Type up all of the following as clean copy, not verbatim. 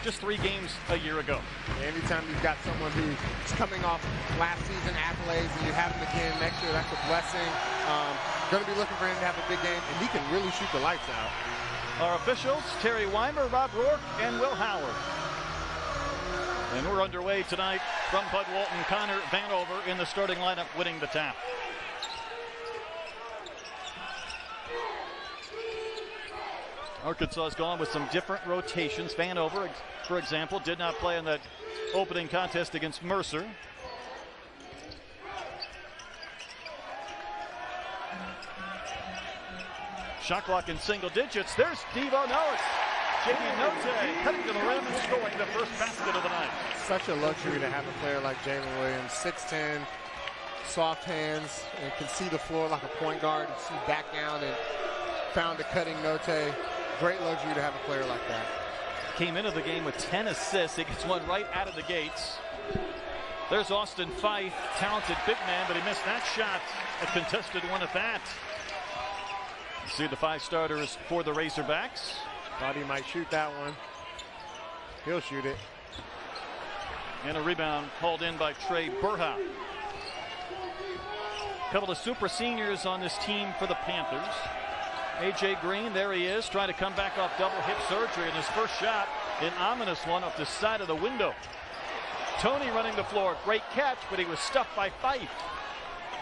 just 3 games a year ago. Anytime you've got someone who's coming off last season accolades and you have him again next year, that's a blessing. Going to be looking for him to have a big game, and he can really shoot the lights out. Our officials, Terry Weimer, Rob Rourke, and Will Howard. And we're underway tonight from Bud Walton. Connor Vanover in the starting lineup, winning the tap. Arkansas has gone with some different rotations. Vanover, for example, did not play in that opening contest against Mercer. Shot clock in single digits. There's Devo. No, it's J.D. Note cutting to the rim and scoring the first basket of the night. Such a luxury to have a player like Jalen Williams, 6'10", soft hands, and can see the floor like a point guard, and see back down and found a cutting Note. Great luxury to have a player like that. Came into the game with 10 assists. He gets one right out of the gates. There's Austin Fife, talented big man, but he missed that shot. A contested one at that. See the 5 starters for the Razorbacks. Thought he might shoot that one. He'll shoot it. And a rebound called in by Trey Burhout. Couple of super seniors on this team for the Panthers. A.J. Green, there he is, trying to come back off double hip surgery, and his first shot, an ominous one off the side of the window. Tony running the floor, great catch, but he was stuffed by Fife.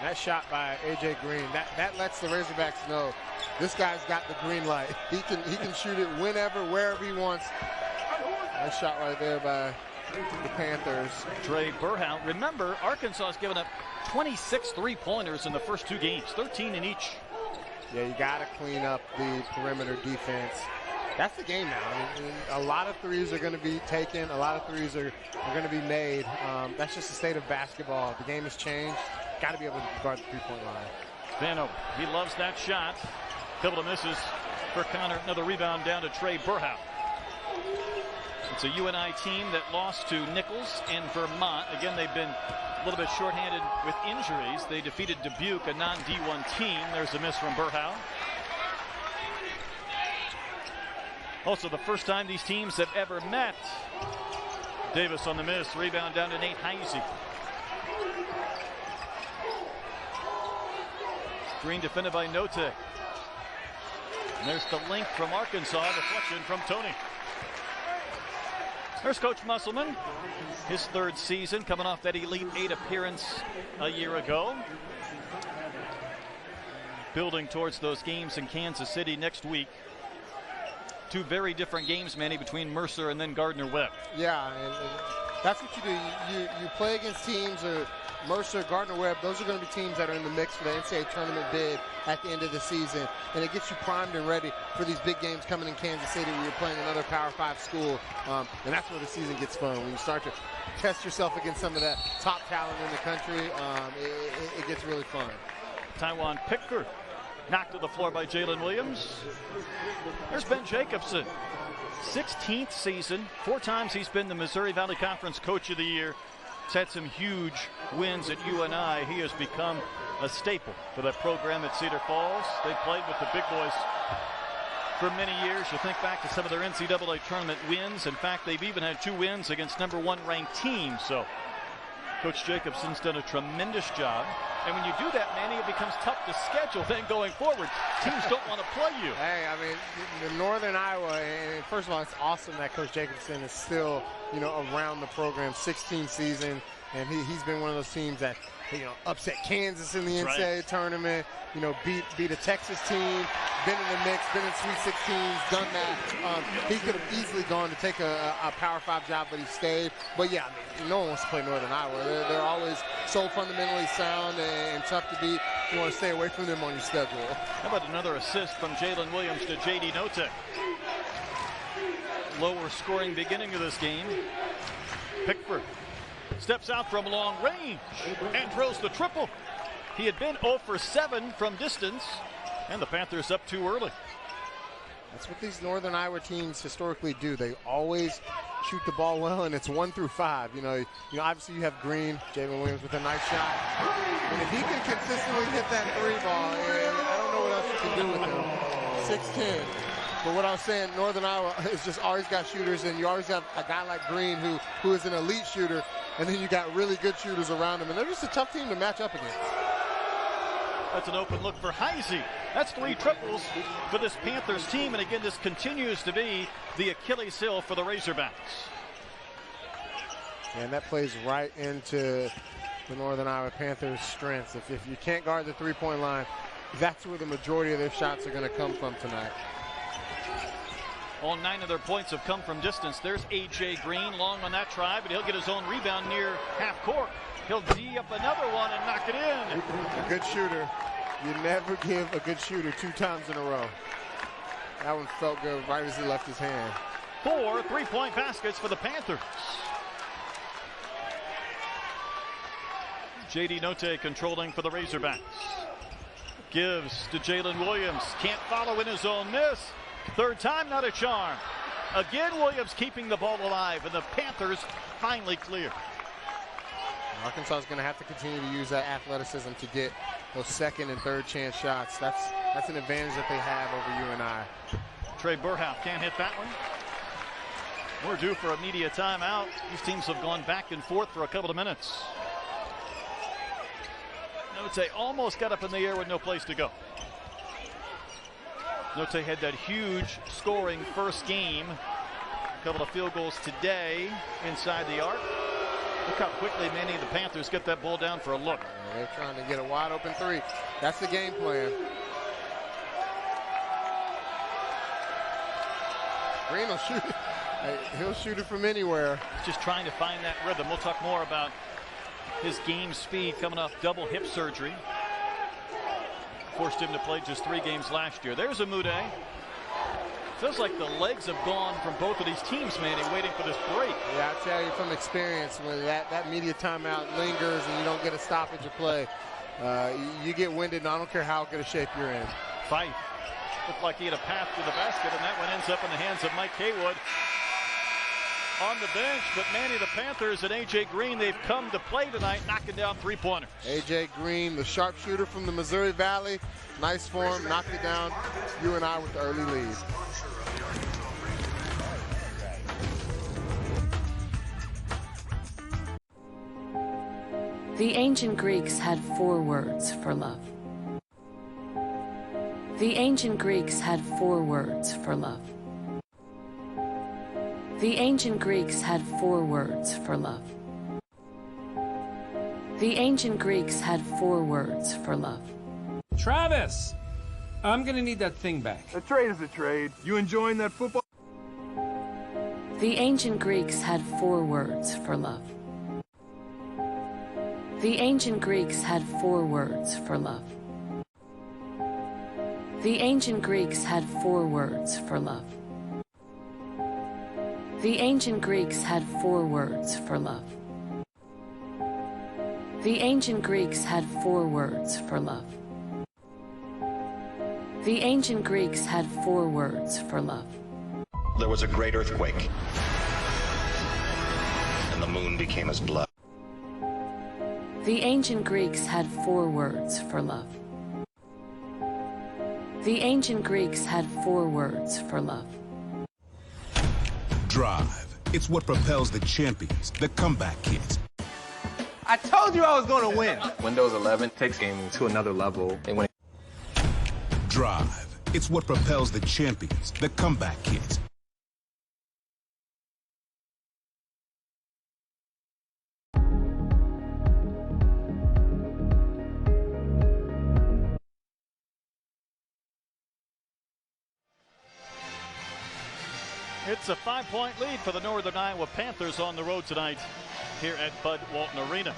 That shot by A.J. Green, that lets the Razorbacks know this guy's got the green light. He can shoot it whenever, wherever he wants. Nice shot right there by the Panthers. Trey Burhout. Remember, Arkansas has given up 26 3-pointers in the first 2 games, 13 in each. Yeah, you got to clean up the perimeter defense. That's the game now. I mean, a lot of threes are going to be taken. A lot of threes are going to be made. That's just the state of basketball. The game has changed. Got to be able to guard the 3-point line. Vano, he loves that shot. Couple of misses for Connor. Another rebound down to Trey Burhout. It's a UNI team that lost to Nichols in Vermont. Again, they've been a little bit shorthanded with injuries. They defeated Dubuque, a non-D1 team. There's a miss from Burhout. Also, the first time these teams have ever met. Davis on the miss. Rebound down to Nate Heisey. Green defended by Note. And there's the link from Arkansas. Deflection from Tony. There's Coach Musselman. His 3rd season, coming off that Elite 8 appearance a year ago. Building towards those games in Kansas City next week. 2 very different games, Manny, between Mercer and then Gardner-Webb. Yeah, and that's what you do. You play against teams, Mercer, Gardner-Webb, those are going to be teams that are in the mix for the NCAA tournament bid at the end of the season. And it gets you primed and ready for these big games coming in Kansas City where you're playing another Power 5 school. And that's where the season gets fun. When you start to test yourself against some of that top talent in the country, it ges really fun. Taiwan Pickford knocked to the floor by Jalen Williams. There's Ben Jacobson. 16th season. 4 times he's been the Missouri Valley Conference Coach of the Year. He's had some huge wins at UNI. He has become a staple for that program at Cedar Falls. They played with the big boys for many years. You think back to some of their NCAA tournament wins. In fact, they've even had 2 wins against #1 ranked teams. So Coach Jacobson's done a tremendous job. And when you do that, Manny, it becomes tough to schedule then going forward. Teams don't want to play you. Hey, I mean, the Northern Iowa, and first of all, it's awesome that Coach Jacobson is still, around the program, 16th season, and he's been one of those teams that, upset Kansas in the NCAA tournament, beat a Texas team, been in the mix, been in Sweet 16s, done that. He could have easily gone to take a Power 5 job, but he stayed. But yeah, I mean, no one wants to play Northern Iowa. They're always so fundamentally sound and tough to beat. You want to stay away from them on your schedule. How about another assist from Jalen Williams to J.D. Note? Lower scoring beginning of this game. Pickford steps out from long range and drills the triple. He had been 0 for 7 from distance, and the Panthers up too early. That's what these Northern Iowa teams historically do. They always shoot the ball well, and it's 1 through 5. Obviously you have Green, Jalen Williams with a nice shot. And if he can consistently hit that 3 ball, I don't know what else you can do with him. 6'10". But what I was saying, Northern Iowa has just always got shooters, and you always got a guy like Green who is an elite shooter, and then you got really good shooters around him, and they're just a tough team to match up against. That's an open look for Heisey. That's 3 triples for this Panthers team, and again, this continues to be the Achilles heel for the Razorbacks. And that plays right into the Northern Iowa Panthers' strengths. If you can't guard the three-point line, that's where the majority of their shots are going to come from tonight. All 9 of their points have come from distance. There's A.J. Green, long on that try, but he'll get his own rebound near half court. He'll D up another one and knock it in. A good shooter. You never give a good shooter 2 times in a row. That one felt good right as he left his hand. 4 3-point baskets for the Panthers. J.D. Notte controlling for the Razorbacks. Gives to Jalen Williams. Can't follow in his own miss. Third time, not a charm. Again, Williams keeping the ball alive, and the Panthers finally clear. Arkansas is going to have to continue to use that athleticism to get those second and third chance shots. That's an advantage that they have over UNI. Trey Burhoff can't hit that one. We're due for a media timeout. These teams have gone back and forth for a couple of minutes. Notte almost got up in the air with no place to go. Notte had that huge scoring first game. A couple of field goals today inside the arc. Look how quickly many of the Panthers get that ball down for a look. Yeah, they're trying to get a wide open 3. That's the game plan. Green will shoot it. He'll shoot it from anywhere. Just trying to find that rhythm. We'll talk more about his game speed coming off double hip surgery. Forced him to play just 3 games last year. There's Amude. Feels like the legs have gone from both of these teams, Manny, waiting for this break. Yeah, I tell you from experience, when that media timeout lingers and you don't get a stoppage of play, you get winded, and I don't care how good a shape you're in. Fife looked like he had a path to the basket, and that one ends up in the hands of Mike Haywood on the bench. But Manny, the Panthers and A.J. Green, they've come to play tonight, knocking down 3-pointers. A.J. Green, the sharpshooter from the Missouri Valley. Nice form, knocked it down. UNI with the early lead. The ancient Greeks had 4 words for love. The ancient Greeks had 4 words for love. The ancient Greeks had 4 words for love. The ancient Greeks had 4 words for love. Travis, I'm gonna need that thing back. A trade is a trade. You enjoying that football? The ancient Greeks had 4 words for love. The ancient Greeks had 4 words for love. The ancient Greeks had 4 words for love. The ancient Greeks had 4 words for love. The ancient Greeks had 4 words for love. The ancient Greeks had 4 words for love. There was a great earthquake, and the moon became as blood. The ancient Greeks had 4 words for love. The ancient Greeks had 4 words for love. Drive. It's what propels the champions, the comeback kids. I told you I was going to win. Windows 11 takes gaming to another level. And when Drive. It's what propels the champions, the comeback kids. It's a 5-point lead for the Northern Iowa Panthers on the road tonight here at Bud Walton Arena.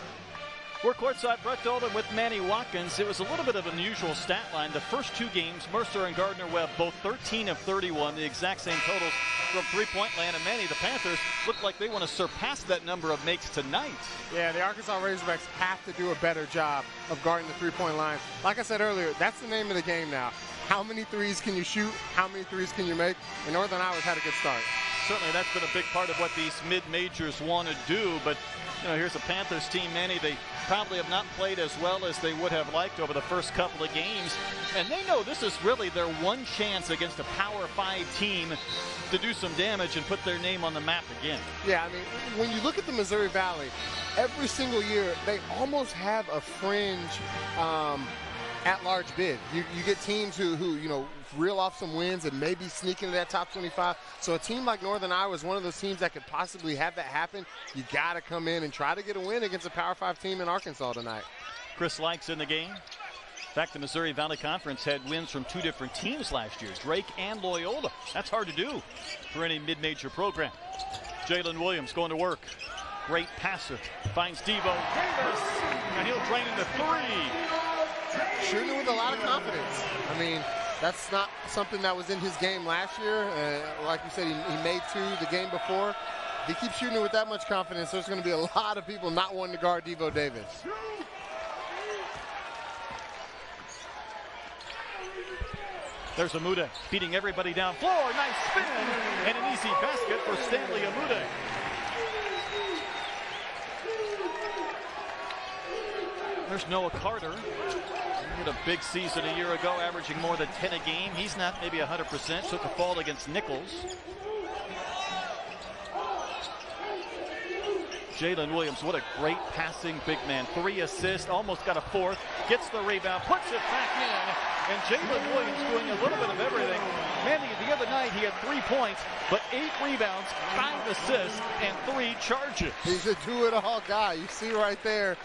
We're courtside, Brett Dolden with Manny Watkins. It was a little bit of an unusual stat line. The first 2 games, Mercer and Gardner-Webb both 13 of 31, the exact same totals from three-point land. And Manny, the Panthers look like they want to surpass that number of makes tonight. Yeah, the Arkansas Razorbacks have to do a better job of guarding the three-point line. Like I said earlier, that's the name of the game now. How many threes can you shoot? How many threes can you make? And Northern Iowa's had a good start. certainly that's been a big part of what these mid-majors want to do. But, you know, here's a Panthers team, Manny, they probably have not played as well as they would have liked over the first couple of games. And they know this is really their one chance against a Power 5 team to do some damage and put their name on the map again. Yeah, I mean, when you look at the Missouri Valley, every single year they almost have a fringe at-large bid. You get teams who you know, reel off some wins and maybe sneak into that top 25. So a team like Northern Iowa is one of those teams that could possibly have that happen. You got to come in and try to get a win against a Power 5 team in Arkansas tonight. Chris Lykes in the game. In fact, the Missouri Valley Conference had wins from two different teams last year, Drake and Loyola. That's hard to do for any mid-major program. Jalen Williams going to work. Great passer. Finds Devo Davis, and he'll drain into three. Shooting with a lot of confidence. I mean, that's not something that was in his game last year. Like you said, he made two the game before. If he keeps shooting with that much confidence, there's going to be a lot of people not wanting to guard Devo Davis. There's Amude beating everybody down floor. Nice spin and an easy basket for Stanley Amude. There's Noah Carter. He had a big season a year ago, averaging more than 10 a game. He's not maybe 100%. Took a fall against Nichols. Jalen Williams, what a great passing big man. 3 assists, almost got a 4th. Gets the rebound, puts it back in. And Jalen Williams doing a little bit of everything. Manny, the other night he had 3 points, but 8 rebounds, 5 assists, and 3 charges. He's a do-it-all guy. You see right there.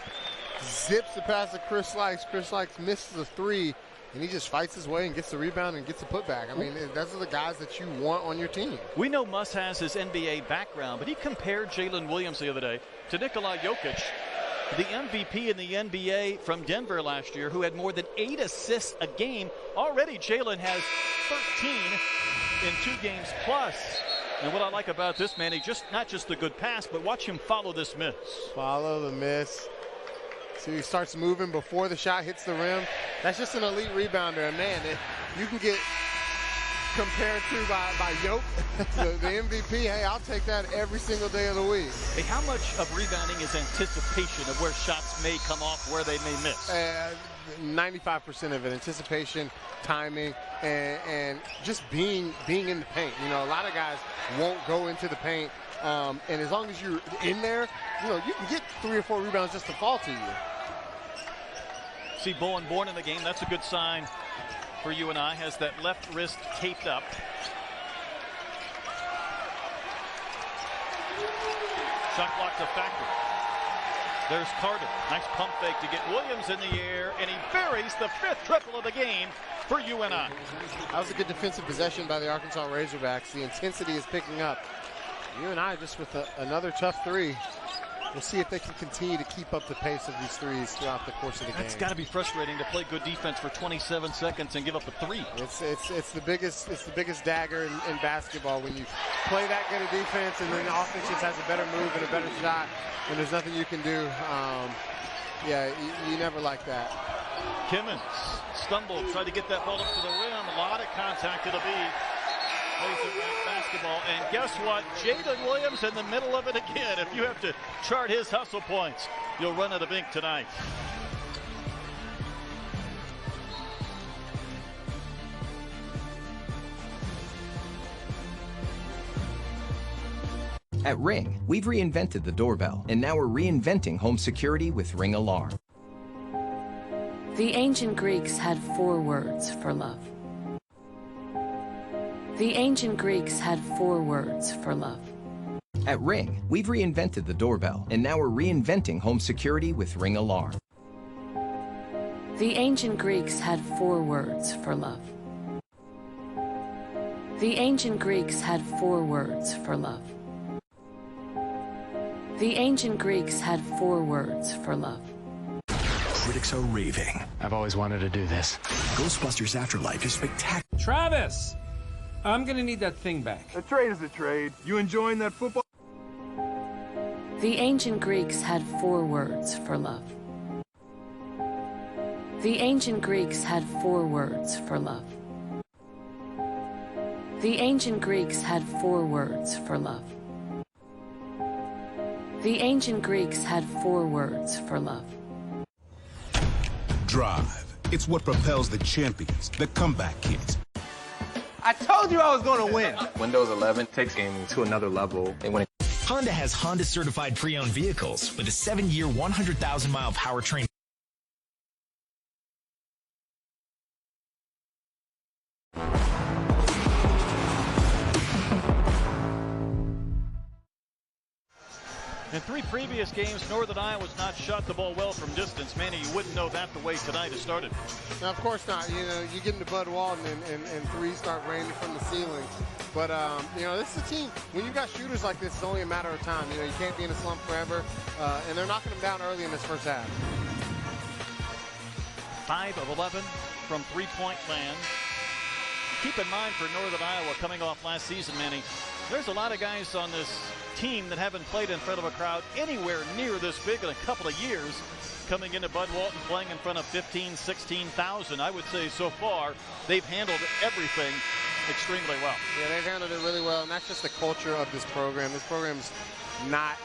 Zips the pass to Chris Lykes. Chris Lykes misses a 3, and he just fights his way and gets the rebound and gets the putback. I mean, those are the guys that you want on your team. We know Muss has his NBA background, but he compared Jalen Williams the other day to Nikola Jokic, the MVP in the NBA from Denver last year, who had more than 8 assists a game. Already Jalen has 13 in 2 games plus. And what I like about this, Manny, not just the good pass, but watch him follow this miss. Follow the miss. See, he starts moving before the shot hits the rim. That's just an elite rebounder. And man, you can get compared to by Yoke, the MVP. Hey, I'll take that every single day of the week. Hey, how much of rebounding is anticipation of where shots may come off, where they may miss? 95% of it, anticipation, timing, and just being in the paint. You know, a lot of guys won't go into the paint. And as long as you're in there, you know, you can get 3 or 4 rebounds just to fall to you. See Bowen Bourne in the game. That's a good sign for UNI. Has that left wrist taped up. Shot clock's a factor. There's Carter. Nice pump fake to get Williams in the air, and he buries the 5th triple of the game for UNI. That was a good defensive possession by the Arkansas Razorbacks. The intensity is picking up. UNI just with another tough 3. We'll see if they can continue to keep up the pace of these 3s throughout the course of the game. That's got to be frustrating to play good defense for 27 seconds and give up a 3. It's the biggest dagger in basketball when you play that good of defense and then the offense just has a better move and a better shot and there's nothing you can do. Yeah, you never like that. Kimmons stumbled, tried to get that ball up to the rim. A lot of contact it'll be. Basketball, and guess what? Jalen Williams in the middle of it again. If you have to chart his hustle points, you'll run out of ink tonight. At Ring, we've reinvented the doorbell, and now we're reinventing home security with Ring Alarm. The ancient Greeks had 4 words for love. The ancient Greeks had 4 words for love. At Ring, we've reinvented the doorbell, and now we're reinventing home security with Ring Alarm. The ancient Greeks had 4 words for love. The ancient Greeks had 4 words for love. The ancient Greeks had 4 words for love. Critics are raving. I've always wanted to do this. Ghostbusters Afterlife is spectacular. Travis! I'm gonna need that thing back. A trade is a trade. You enjoying that football? The ancient Greeks had 4 words for love. The ancient Greeks had 4 words for love. The ancient Greeks had 4 words for love. The ancient Greeks had 4 words for love. Drive. It's what propels the champions, the comeback kids. I told you I was going to win. Windows 11 takes gaming to another level. And when it Honda has Honda certified pre-owned vehicles with a 7-year, 100,000-mile powertrain. In 3 previous games, Northern Iowa's not shot the ball well from distance. Manny, you wouldn't know that the way tonight has started. No, of course not. You know, you get into Bud Walton and threes start raining from the ceiling. But, you know, this is a team, when you've got shooters like this, it's only a matter of time. You know, you can't be in a slump forever. And they're knocking them down early in this first half. 5 of 11 from three-point land. Keep in mind for Northern Iowa coming off last season, Manny, there's a lot of guys on this team that haven't played in front of a crowd anywhere near this big in a couple of years. Coming into Bud Walton playing in front of 15,000, 16,000. I would say so far they've handled everything extremely well. Yeah, they've handled it really well, and that's just the culture of this program. This program's not,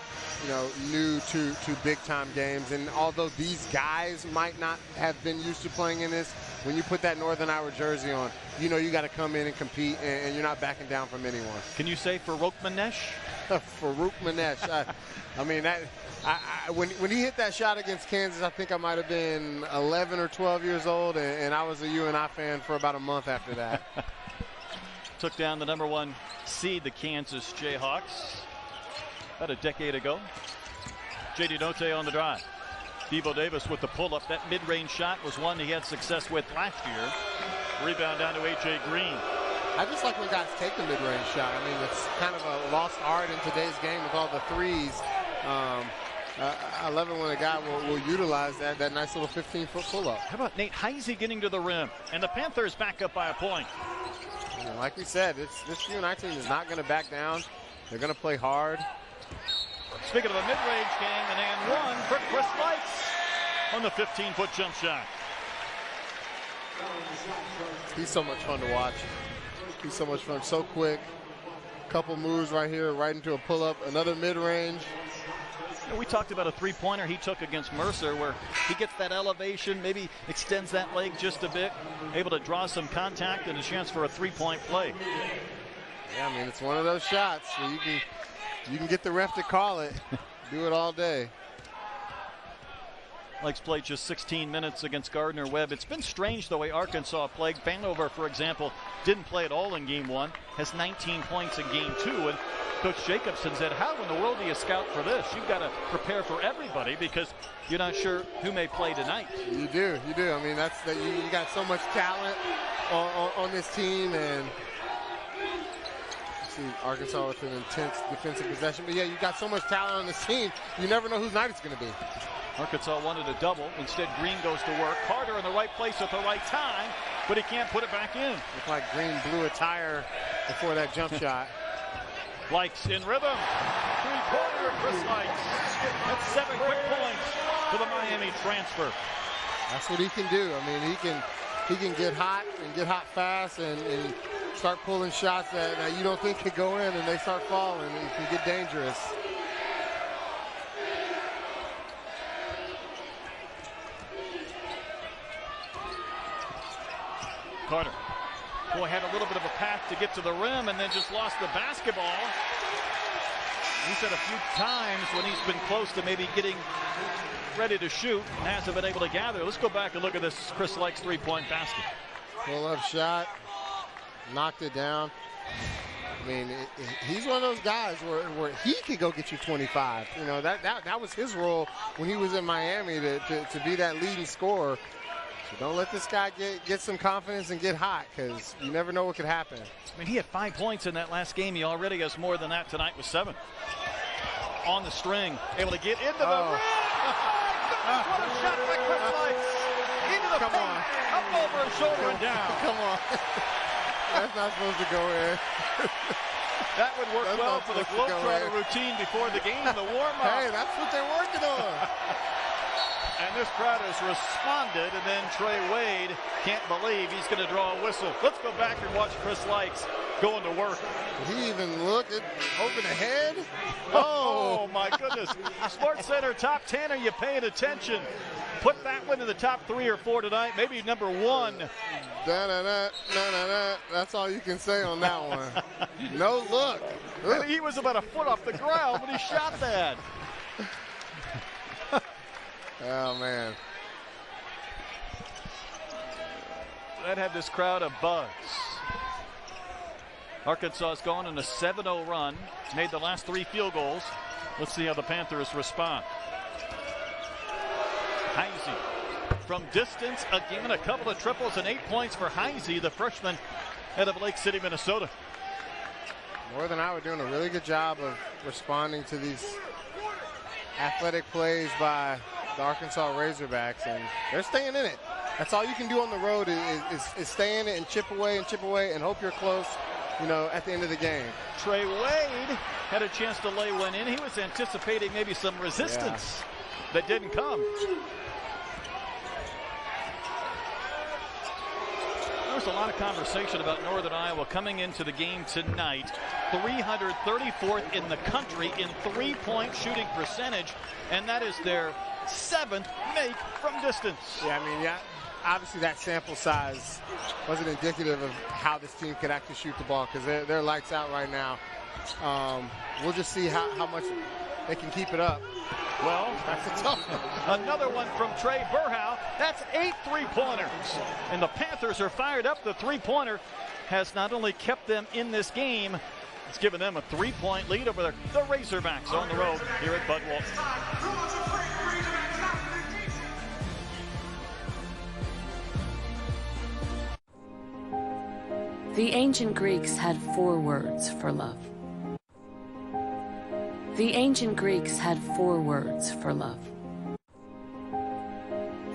you know, new to big-time games, and although these guys might not have been used to playing in this, when you put that Northern Iowa jersey on, you know you got to come in and compete, and you're not backing down from anyone. Can you say Farouk Manesh? Farouk Manesh. I mean, that. When he hit that shot against Kansas, I think I might have been 11 or 12 years old, and I was a UNI fan for about a month after that. Took down the #1 seed, the Kansas Jayhawks, about a decade ago. J.D. Notte on the drive. Devo Davis with the pull-up. That mid-range shot was one he had success with last year. Rebound down to A.J. Green. I just like when guys take the mid-range shot. I mean, it's kind of a lost art in today's game with all the threes. I love it when a guy will utilize that nice little 15-foot pull-up. How about Nate Heisey getting to the rim? And the Panthers back up by a point. And like we said, this UNI team is not going to back down. They're going to play hard. Speaking of a mid-range game, an and 1 for Chris Lykes on the 15-foot jump shot. He's so much fun to watch. He's so much fun, so quick. Couple moves right here, right into a pull-up, another mid-range. We talked about a three-pointer he took against Mercer where he gets that elevation, maybe extends that leg just a bit, able to draw some contact and a chance for a three-point play. Yeah, I mean, it's one of those shots where you can get the ref to call it, do it all day. Lykes played just 16 minutes against Gardner-Webb. It's been strange the way Arkansas played. Vanover, for example, didn't play at all in Game 1, has 19 points in Game 2. And Coach Jacobson said, how in the world do you scout for this? You've got to prepare for everybody because you're not sure who may play tonight. You do. I mean, you got so much talent on this team, and see Arkansas with an intense defensive possession. But yeah, you got so much talent on this team, you never know whose night it's going to be. Arkansas wanted a double. Instead, Green goes to work. Carter in the right place at the right time, but he can't put it back in. Looks like Green blew a tire before that jump shot. Lykes in rhythm. Three-pointer, Chris Lykes. That's 7 quick points for the Miami transfer. That's what he can do. I mean, he can get hot and get hot fast and start pulling shots that you don't think could go in, and they start falling. It can get dangerous. Carter. Boy, had a little bit of a path to get to the rim and then just lost the basketball. He said a few times when he's been close to maybe getting ready to shoot and hasn't been able to gather. Let's go back and look at this Chris Lykes three-point basket. Pull-up shot, knocked it down. I mean, he's one of those guys where he could go get you 25. You know, that was his role when he was in Miami to be that leading scorer. So don't let this guy get some confidence and get hot, because you never know what could happen. I mean, he had 5 points in that last game. He already has more than that tonight with 7. On the string, able to get into the rim. What a shot by Chris Lykes. Into the paint, up over his shoulder and down. Come on. That's not supposed to go in. That would work well for the Globetrotter routine before the game, the warm-up. Hey, that's what they're working on. And this crowd has responded, and then Trey Wade can't believe he's going to draw a whistle. Let's go back and watch Chris Lykes going to work. Did he even look over the head? Oh my goodness. Sports Center top 10, are you paying attention? Put that one in the top 3 or 4 tonight, maybe number 1. That's all you can say on that one. No look. And he was about a foot off the ground when he shot that. Oh, man. That had this crowd a buzz. Arkansas has gone on a 7-0 run, made the last 3 field goals. Let's see how the Panthers respond. Heisey from distance again, a couple of triples and 8 points for Heisey, the freshman out of Lake City, Minnesota. Northern Iowa doing a really good job of responding to these athletic plays by the Arkansas Razorbacks, and they're staying in it. That's all you can do on the road is stay in it and chip away and hope you're close, you know, at the end of the game. Trey Wade had a chance to lay one in. He was anticipating maybe some resistance that didn't come. There was a lot of conversation about Northern Iowa coming into the game tonight. 334th in the country in three-point shooting percentage, and that is their 7th make from distance. Yeah, I mean, obviously that sample size wasn't indicative of how this team could actually shoot the ball, because they're lights out right now. We'll just see how much they can keep it up. Well, that's a tough one. Another one from Trey Burhow. That's 8 three-pointers. And the Panthers are fired up. The three-pointer has not only kept them in this game, it's given them a 3-point lead over the Razorbacks on the road here at Bud Walton. The ancient Greeks had 4 words for love. The ancient Greeks had 4 words for love.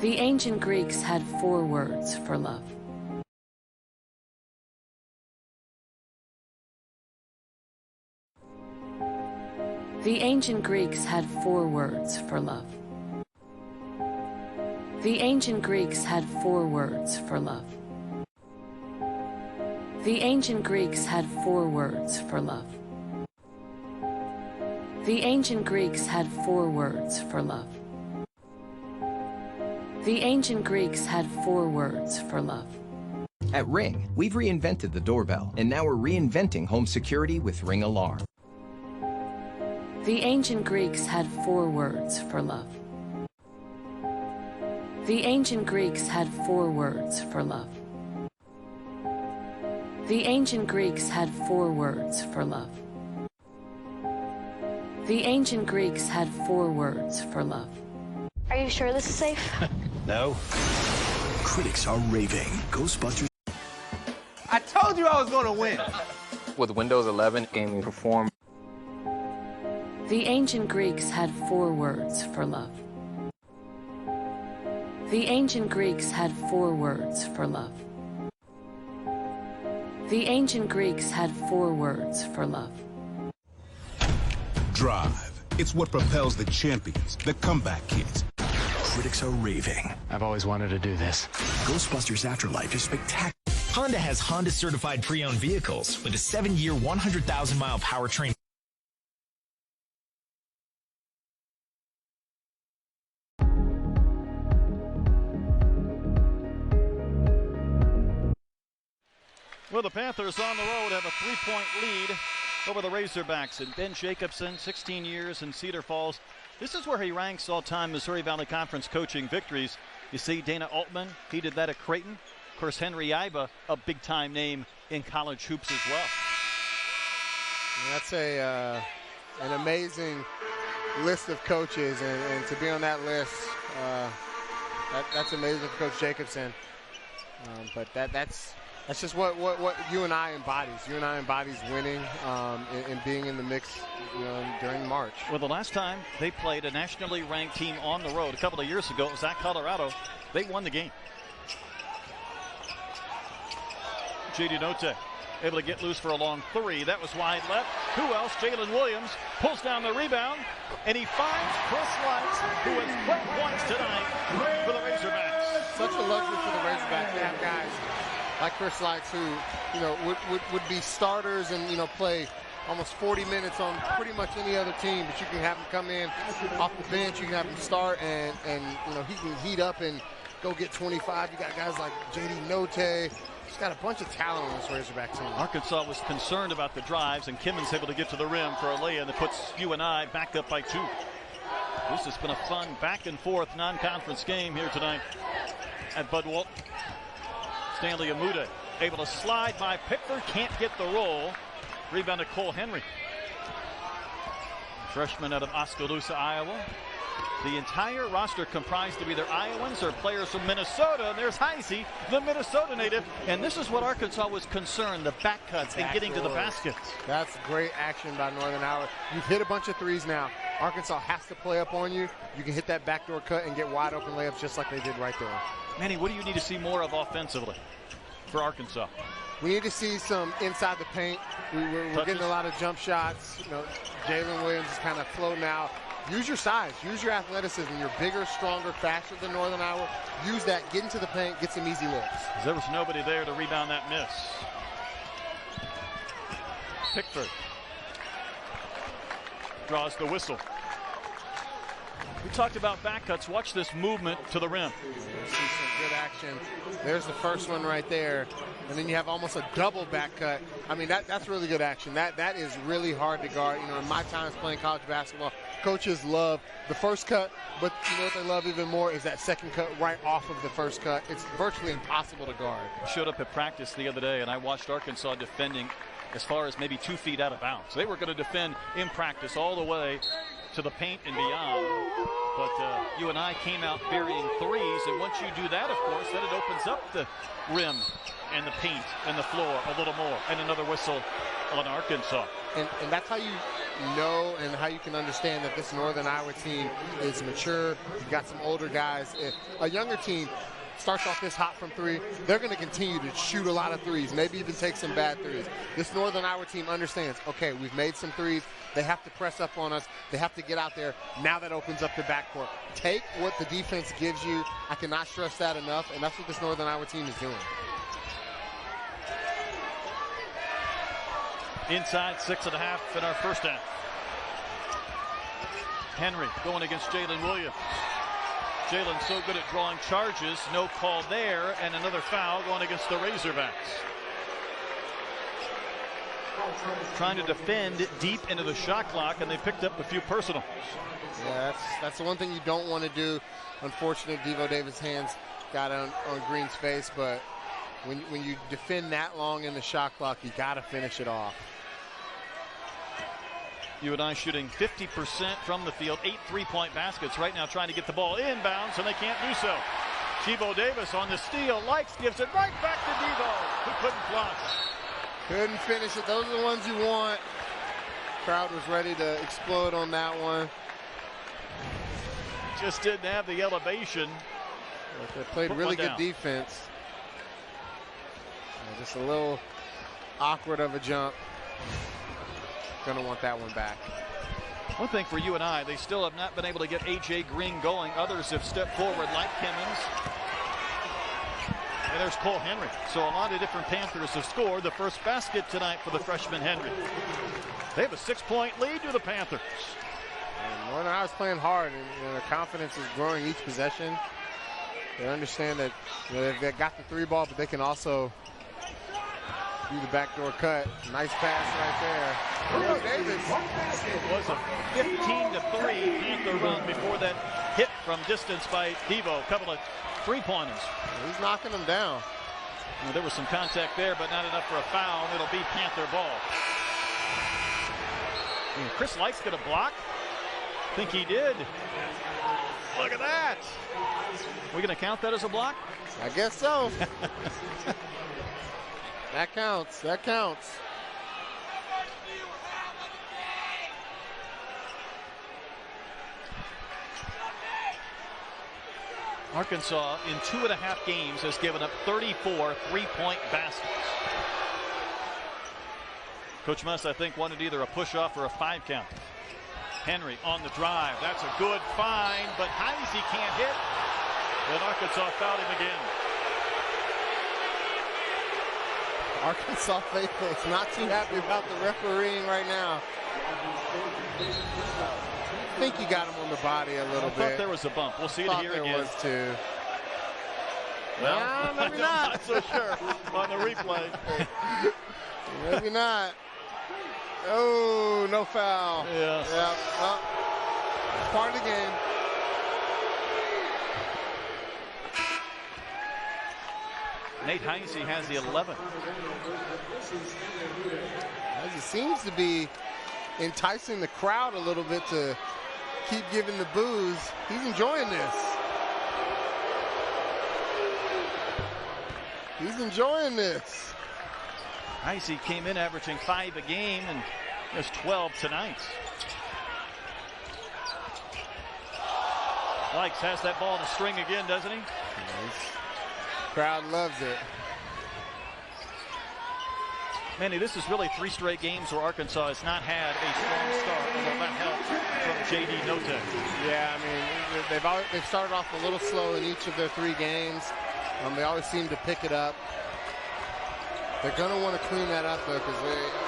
The ancient Greeks had 4 words for love. The ancient Greeks had 4 words for love. The ancient Greeks had 4 words for love. The ancient Greeks had 4 words for love. The ancient Greeks had 4 words for love. The ancient Greeks had 4 words for love. At Ring, we've reinvented the doorbell, and now we're reinventing home security with Ring Alarm. The ancient Greeks had 4 words for love. The ancient Greeks had 4 words for love. The ancient Greeks had 4 words for love. The ancient Greeks had 4 words for love. Are you sure this is safe? No. Critics are raving. Ghostbusters. I told you I was going to win. With Windows 11, gaming performed. The ancient Greeks had 4 words for love. The ancient Greeks had 4 words for love. The ancient Greeks had 4 words for love. Drive. It's what propels the champions, the comeback kids. Critics are raving. I've always wanted to do this. Ghostbusters Afterlife is spectacular. Honda has Honda certified pre-owned vehicles with a 7-year, 100,000-mile powertrain. Well, the Panthers on the road have a 3-point lead over the Razorbacks. And Ben Jacobson, 16 years in Cedar Falls. This is where he ranks all-time Missouri Valley Conference coaching victories. You see Dana Altman, he did that at Creighton. Of course, Henry Iba, a big-time name in college hoops as well. That's an amazing list of coaches, and to be on that list, that's amazing for Coach Jacobson. But that's just what UNI embodies. UNI embodies winning and being in the mix, during March. Well, the last time they played a nationally ranked team on the road a couple of years ago, it was at Colorado. They won the game. J.D. Notte able to get loose for a long three. That was wide left. Who else? Jalen Williams pulls down the rebound, and he finds Chris Lykes, who has 12 points tonight for the Razorbacks. Such a luxury for the Razorbacks to have guys like Chris Lykes who, would be starters and, play almost 40 minutes on pretty much any other team, but you can have him come in off the bench, you can have him start, and he can heat up and go get 25. You got guys like J.D. Notte. He's got a bunch of talent on this Razorback team. Arkansas was concerned about the drives, and Kimmons able to get to the rim for a lay-in that puts UNI back up by 2. This has been a fun back-and-forth non-conference game here tonight at Bud Walton. Stanley Amuda able to slide by Pickford, can't get the roll. Rebound to Cole Henry. Freshman out of Oskaloosa, Iowa. The entire roster comprised of either Iowans or players from Minnesota. And there's Heisey, the Minnesota native. And this is what Arkansas was concerned, the back cuts and getting to the baskets. That's great action by Northern Iowa. You've hit a bunch of threes now. Arkansas has to play up on you. You can hit that backdoor cut and get wide open layups just like they did right there. Manny, what do you need to see more of offensively for Arkansas? We need to see some inside the paint. We're getting a lot of jump shots. Jalen Williams is kind of floating out. Use your size, use your athleticism. You're bigger, stronger, faster than Northern Iowa. Use that, get into the paint, get some easy looks. There was nobody there to rebound that miss. Pickford draws the whistle. We talked about back cuts. Watch this movement to the rim. See some good action. There's the first one right there. And then you have almost a double back cut. I mean, that's really good action. That is really hard to guard. In my times playing college basketball, coaches love the first cut, but what they love even more is that second cut right off of the first cut. It's virtually impossible to guard. I showed up at practice the other day, and I watched Arkansas defending as far as maybe 2 feet out of bounds. They were going to defend in practice all the way to the paint and beyond. But UNI came out burying threes, and once you do that, of course, then it opens up the rim and the paint and the floor a little more, and another whistle on Arkansas. And that's how you know and how you can understand that this Northern Iowa team is mature. You've got some older guys. If a younger team starts off this hot from 3, they're going to continue to shoot a lot of threes, maybe even take some bad threes. This Northern Iowa team understands, okay, we've made some threes. They have to press up on us. They have to get out there. Now that opens up the backcourt. Take what the defense gives you. I cannot stress that enough, and that's what this Northern Iowa team is doing. Inside 6.5 in our first half. Henry going against Jalen Williams. Jalen so good at drawing charges, no call there, and another foul going against the Razorbacks. Trying to defend deep into the shot clock, and they picked up a few personals. Yeah, that's the one thing you don't want to do. Unfortunate, Devo Davis' hands got on Green's face, but when you defend that long in the shot clock, you got to finish it off. UNI shooting 50% from the field, 8 3-point baskets right now, trying to get the ball inbounds, and they can't do so. Devo Davis on the steal. Lykes gives it right back to Devo, who couldn't flush. Couldn't finish it. Those are the ones you want. Crowd was ready to explode on that one. Just didn't have the elevation. But they played really good defense. Just a little awkward of a jump. Gonna want that one back. One thing for UNI, they still have not been able to get A.J. Green going. Others have stepped forward like Kimmons. And there's Cole Henry. So a lot of different Panthers have scored the first basket tonight for the freshman Henry. They have a 6-point lead to the Panthers. And Northern Iowa's playing hard, and their confidence is growing each possession. They understand that they've got the 3 ball, but they can also do the backdoor cut. Nice pass right there. Devo Davis. It was a 15-3 Panther run before that hit from distance by Devo. A couple of 3-pointers. He's knocking them down. Well, there was some contact there, but not enough for a foul. It'll be Panther ball. Chris Lykes get a block. I think he did. Look at that. We going to count that as a block? I guess so. That counts. That counts. Arkansas in 2.5 games has given up 34 3-point baskets. Coach Muss, I think, wanted either a push-off or a 5 count. Henry on the drive. That's a good find, but Heisey can't hit. And Arkansas fouled him again. Arkansas faithful is not too happy about the refereeing right now. I think you got him on the body a little bit. I thought there was a bump. We'll see it here again. There was too. Well, maybe I'm not. not so sure on the replay. Maybe not. Oh, no foul. Yes. Yeah. Well, it's part of the game. Nate Heisey has the 11th. He seems to be enticing the crowd a little bit to keep giving the boos. He's enjoying this. He's enjoying this. Heisey came in averaging 5 a game and there's 12 tonight. Lykes has that ball in a string again, doesn't he? Crowd loves it. Manny, this is really 3 straight games where Arkansas has not had a strong start, although that helps from J.D. Notek. Yeah, I mean, they've started off a little slow in each of their 3 games. They always seem to pick it up. They're going to want to clean that up, though, because,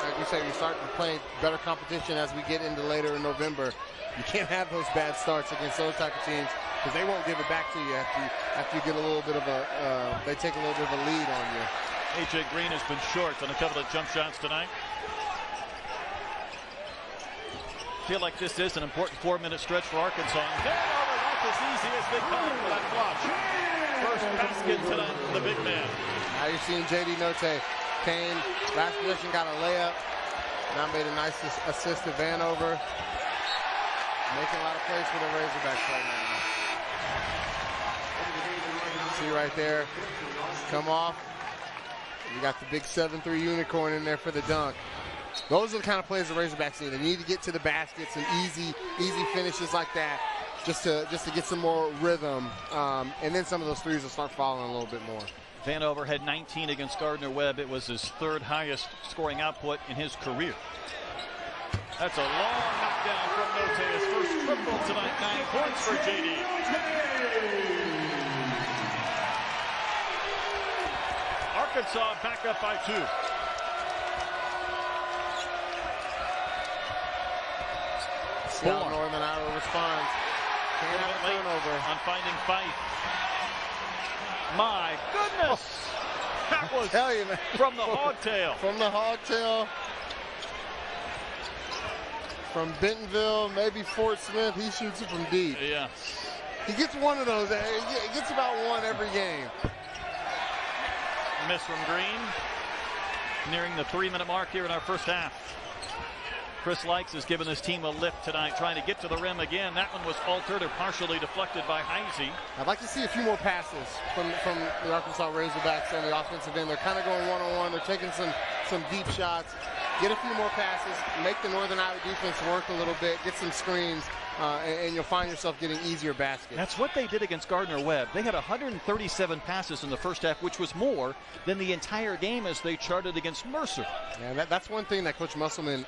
like we said, you're starting to play better competition as we get into later in November. You can't have those bad starts against those type of teams because they won't give it back to you after you get a little bit of they take a little bit of a lead on you. A.J. Green has been short on a couple of jump shots tonight. Feel like this is an important 4-minute stretch for Arkansas. And Vanover, not as easy as they come for that flush. First basket tonight for the big man. Now you're seeing J.D. Note came, last possession, got a layup. Now made a nice assist to Vanover. Making a lot of plays for the Razorbacks right now. See right there, come off. You got the big 7-3 unicorn in there for the dunk. Those are the kind of plays the Razorbacks need. They need to get to the basket, some easy finishes like that, just to get some more rhythm. And then some of those threes will start falling a little bit more. Vanover had 19 against Gardner-Webb. It was his 3rd highest scoring output in his career. That's a long knockdown from Note. His first triple tonight, 9 points for J.D. Arkansas back up by 2. See how Northern Iowa responds. Can't have a turnover. On finding Fife. My goodness! That was from the hogtail. From the hogtail. From Bentonville, maybe Fort Smith, he shoots it from deep. Yeah. He gets one of those. He gets about one every game. Miss from Green. Nearing the 3-minute mark here in our first half. Chris Lykes has given his team a lift tonight, trying to get to the rim again. That one was altered or partially deflected by Heisey. I'd like to see a few more passes from the Arkansas Razorbacks on the offensive end. They're kind of going one-on-one. They're taking some deep shots. Get a few more passes. Make the Northern Iowa defense work a little bit. Get some screens. And you'll find yourself getting easier baskets. That's what they did against Gardner-Webb. They had 137 passes in the first half, which was more than the entire game as they charted against Mercer. Yeah, that's one thing that Coach Musselman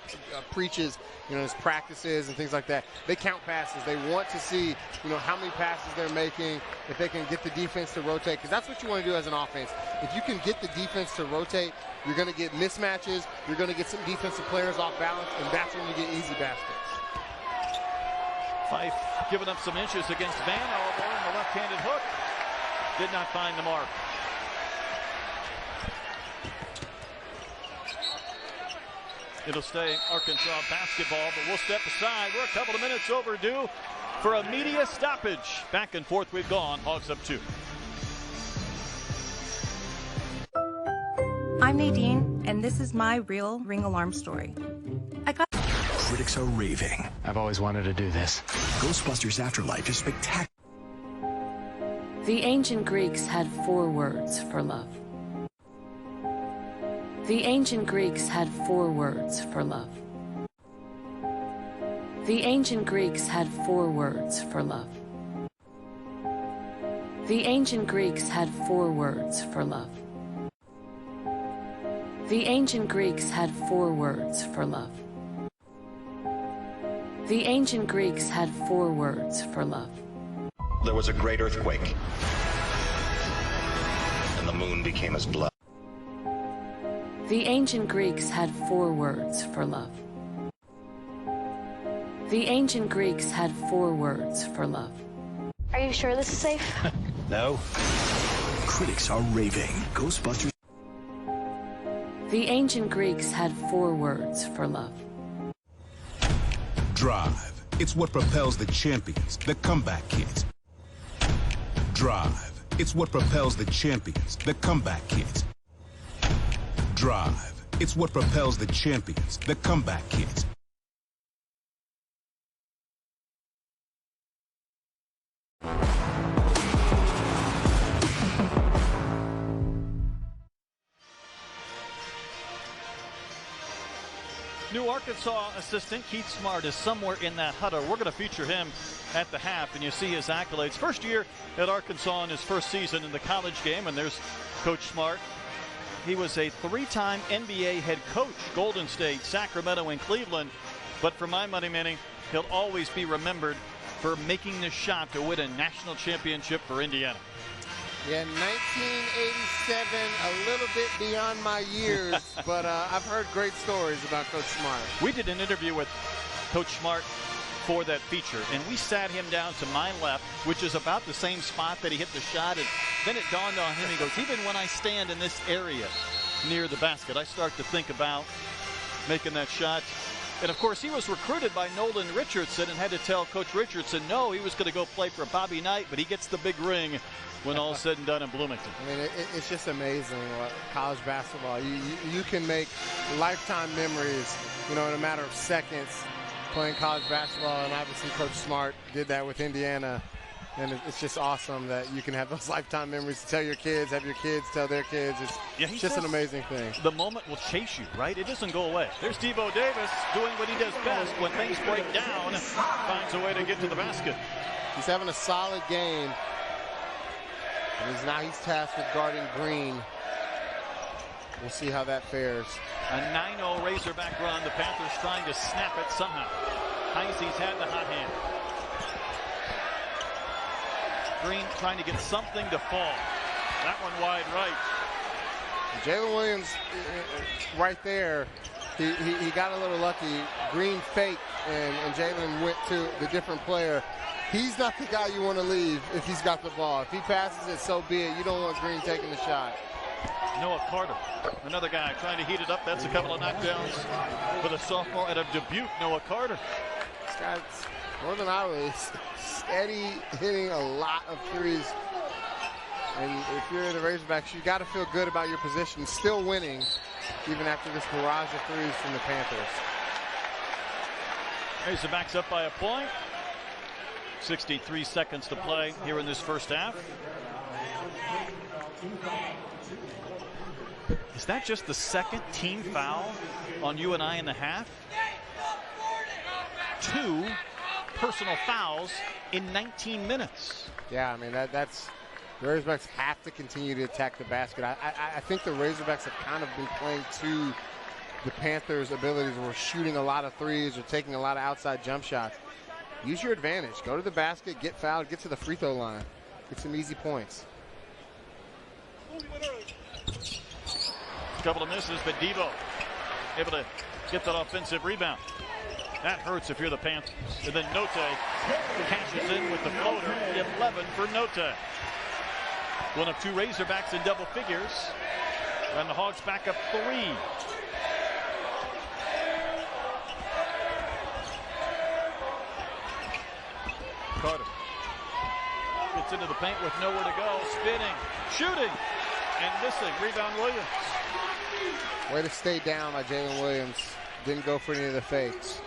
preaches, his practices and things like that. They count passes. They want to see, how many passes they're making, if they can get the defense to rotate, because that's what you want to do as an offense. If you can get the defense to rotate, you're going to get mismatches, you're going to get some defensive players off balance, and that's when you get easy baskets. Fife giving up some inches against Vanover, and the left-handed hook did not find the mark. It'll stay Arkansas basketball, but we'll step aside. We're a couple of minutes overdue for a media stoppage. Back and forth we've gone. Hogs up 2. I'm Nadine, and this is my real Ring Alarm story. Critics are raving. I've always wanted to do this. Ghostbusters Afterlife is spectacular. The ancient Greeks had 4 words for love. The ancient Greeks had 4 words for love. The ancient Greeks had 4 words for love. The ancient Greeks had 4 words for love. The ancient Greeks had 4 words for love. The ancient Greeks had 4 words for love. There was a great earthquake, and the moon became as blood. The ancient Greeks had 4 words for love. The ancient Greeks had 4 words for love. Are you sure this is safe? No. Critics are raving. Ghostbusters. The ancient Greeks had 4 words for love. Drive. It's what propels the champions, the comeback kids. Drive. It's what propels the champions, the comeback kids. Drive. It's what propels the champions, the comeback kids. New Arkansas assistant Keith Smart is somewhere in that huddle. We're going to feature him at the half, and you see his accolades. First year at Arkansas in his first season in the college game, and there's Coach Smart. He was a 3-time NBA head coach, Golden State, Sacramento, and Cleveland. But for my money, Manny, he'll always be remembered for making the shot to win a national championship for Indiana. Yeah, 1987, a little bit beyond my years, but I've heard great stories about Coach Smart. We did an interview with Coach Smart for that feature, and we sat him down to my left, which is about the same spot that he hit the shot, and then it dawned on him, he goes, even when I stand in this area near the basket, I start to think about making that shot. And, of course, he was recruited by Nolan Richardson and had to tell Coach Richardson no, he was going to go play for Bobby Knight, but he gets the big ring when all's said and done in Bloomington. I mean, it's just amazing what college basketball. You can make lifetime memories, you know, in a matter of seconds playing college basketball, and obviously Coach Smart did that with Indiana. And it's just awesome that you can have those lifetime memories to tell your kids, have your kids tell their kids. It's just an amazing thing. The moment will chase you, right? It doesn't go away. There's Devo Davis doing what he does best when things break down, finds a way to get to the basket. He's having a solid game. And he's tasked with guarding Green. We'll see how that fares. A 9-0 Razorback run. The Panthers trying to snap it somehow. Heisey's had the hot hand. Green trying to get something to fall. That one wide right. Jalen Williams right there. He got a little lucky. Green faked, and Jalen went to the different player. He's not the guy you want to leave if he's got the ball. If he passes it, so be it. You don't want Green taking the shot. Noah Carter, another guy trying to heat it up. That's a couple of knockdowns for the sophomore out of Dubuque, Noah Carter. This guy's Northern Iowa is steady hitting a lot of threes. And if you're the Razorbacks, you got to feel good about your position. Still winning, even after this barrage of threes from the Panthers. Razorbacks up by a point. 63 seconds to play here in this first half. Is that just the second team foul on UNI in the half? 2 personal fouls in 19 minutes. Yeah, I mean, that's the Razorbacks have to continue to attack the basket. I think the Razorbacks have kind of been playing to the Panthers' abilities. We're shooting a lot of threes or taking a lot of outside jump shots. Use your advantage. Go to the basket, get fouled, get to the free throw line. Get some easy points. A couple of misses, but Devo able to get that offensive rebound. That hurts if you're the Panthers. And then Note cashes in with the floater. 11 for Note. One of 2 Razorbacks in double figures. And the Hogs back up 3. Carter gets into the paint with nowhere to go. Spinning, shooting, and missing. Rebound Williams. Way to stay down by Jalen Williams. Didn't go for any of the fakes.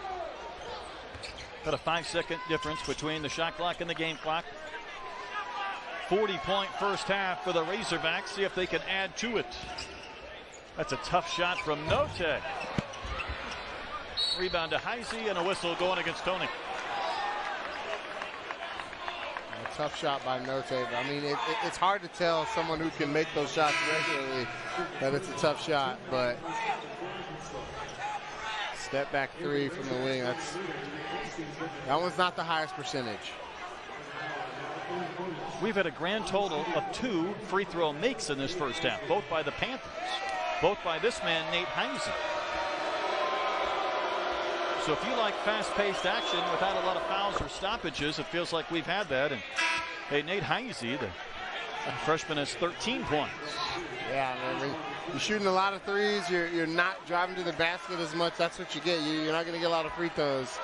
Got a 5-second difference between the shot clock and the game clock. 40-point first half for the Razorbacks. See if they can add to it. That's a tough shot from Note. Rebound to Heisey and a whistle going against Tony. Tough shot by Note. I mean, it's hard to tell someone who can make those shots regularly that it's a tough shot, but step back three from the wing, that one's not the highest percentage. We've had a grand total of 2 free throw makes in this first half, both by the Panthers, both by this man, Nate Heinze. So if you like fast-paced action without a lot of fouls or stoppages, it feels like we've had that. And hey, Nate Heinze, the freshman, has 13 points. Yeah, man, you're shooting a lot of threes. You're not driving to the basket as much. That's what you get. You're not going to get a lot of free throws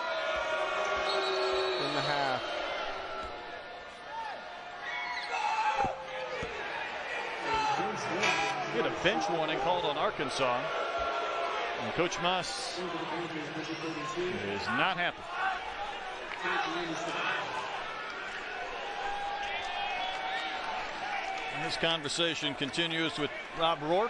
in the half. We had a bench warning called on Arkansas. And Coach Muss is not happy. And this conversation continues with Rob Rourke.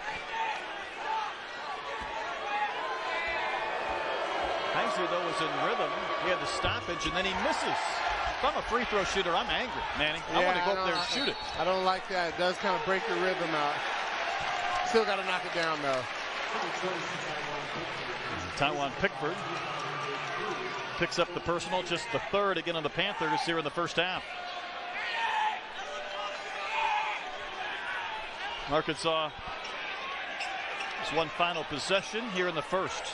Heinze, though, was in rhythm. He had the stoppage, and then he misses. If I'm a free throw shooter, I'm angry, Manny. I want to go up there and shoot it. I don't like that. It does kind of break your rhythm out. Still got to knock it down, though. Taiwan Pickford picks up the personal, just the third again on the Panthers here in the first half. Arkansas has one final possession here in the first.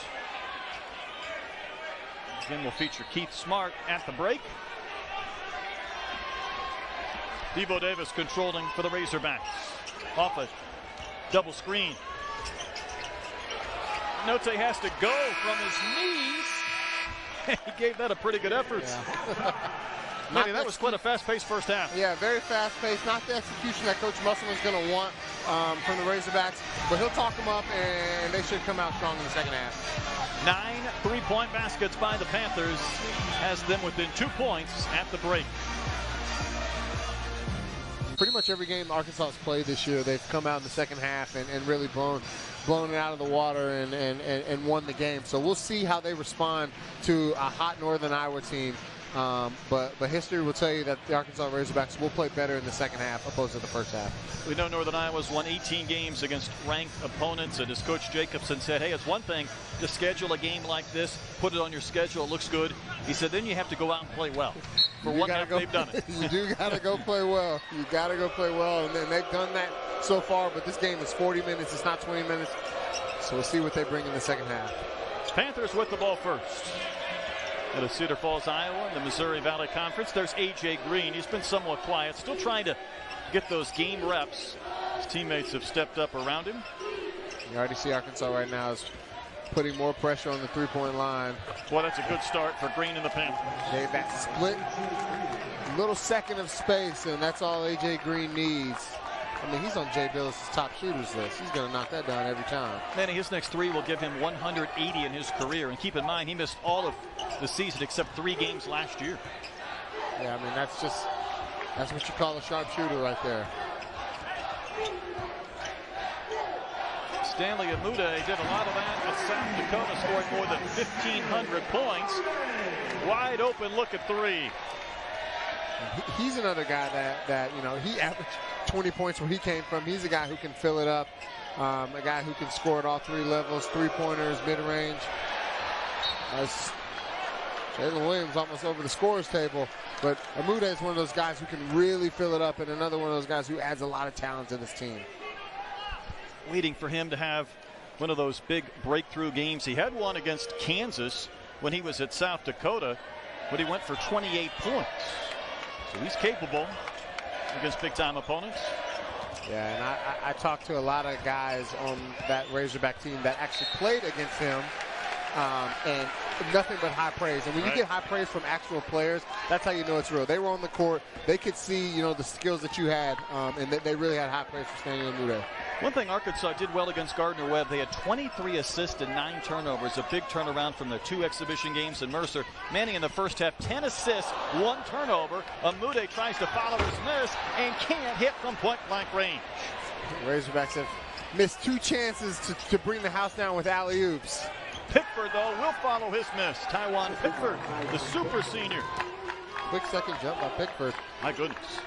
Again, we'll feature Keith Smart at the break. Devo Davis controlling for the Razorbacks. Off a double screen. Note has to go from his knees. He gave that a pretty good effort. Yeah. Manny, that was quite a fast-paced first half. Yeah, very fast-paced. Not the execution that Coach Musselman's going to want from the Razorbacks, but he'll talk them up, and they should come out strong in the second half. 9 3-point baskets by the Panthers has them within 2 points at the break. Pretty much every game Arkansas has played this year, they've come out in the second half and really blown it out of the water and won the game. So we'll see how they respond to a hot Northern Iowa team. But history will tell you that the Arkansas Razorbacks will play better in the second half opposed to the first half. We know Northern Iowa's won 18 games against ranked opponents, and as Coach Jacobson said, hey, it's one thing to schedule a game like this, put it on your schedule, it looks good. He said then you have to go out and play well. For one half, they've done it. You do got to go play well. You got to go play well, and then they've done that so far, but this game is 40 minutes. It's not 20 minutes. So we'll see what they bring in the second half. Panthers with the ball first. Out of Cedar Falls, Iowa, the Missouri Valley Conference. There's A.J. Green. He's been somewhat quiet, still trying to get those game reps. His teammates have stepped up around him. You already see Arkansas right now is putting more pressure on the three-point line. Boy, that's a good start for Green and the Panthers. That split little second of space, and that's all A.J. Green needs. I mean, he's on Jay Billis' top shooters list. He's going to knock that down every time. Manny, his next three will give him 180 in his career. And keep in mind, he missed all of the season except 3 games last year. Yeah, I mean, that's what you call a sharp shooter right there. Stanley Amude did a lot of that at South Dakota, scored more than 1,500 points. Wide open look at 3. He's another guy that you know, he averaged 20 points where he came from. He's a guy who can fill it up, a guy who can score at all 3 levels, 3-pointers, mid-range. Jalen Williams almost over the scorer's table, but Amude is one of those guys who can really fill it up, and another one of those guys who adds a lot of talent to this team. Waiting for him to have one of those big breakthrough games. He had one against Kansas when he was at South Dakota, but he went for 28 points. So he's capable against big-time opponents. Yeah, and I talked to a lot of guys on that Razorback team that actually played against him, and nothing but high praise. And when you get high praise from actual players, that's how you know it's real. They were on the court. They could see, you know, the skills that you had, and they really had high praise for Stanley Amude. One thing Arkansas did well against Gardner-Webb, they had 23 assists and 9 turnovers, a big turnaround from their 2 exhibition games in Mercer. Manning in the first half, 10 assists, 1 turnover. Amude tries to follow his miss and can't hit from point-blank range. Razorbacks have missed 2 chances to bring the house down with alley-oops. Pickford, though, will follow his miss. Taiwan Pickford, the super senior. quick second jump by Pickford. My goodness.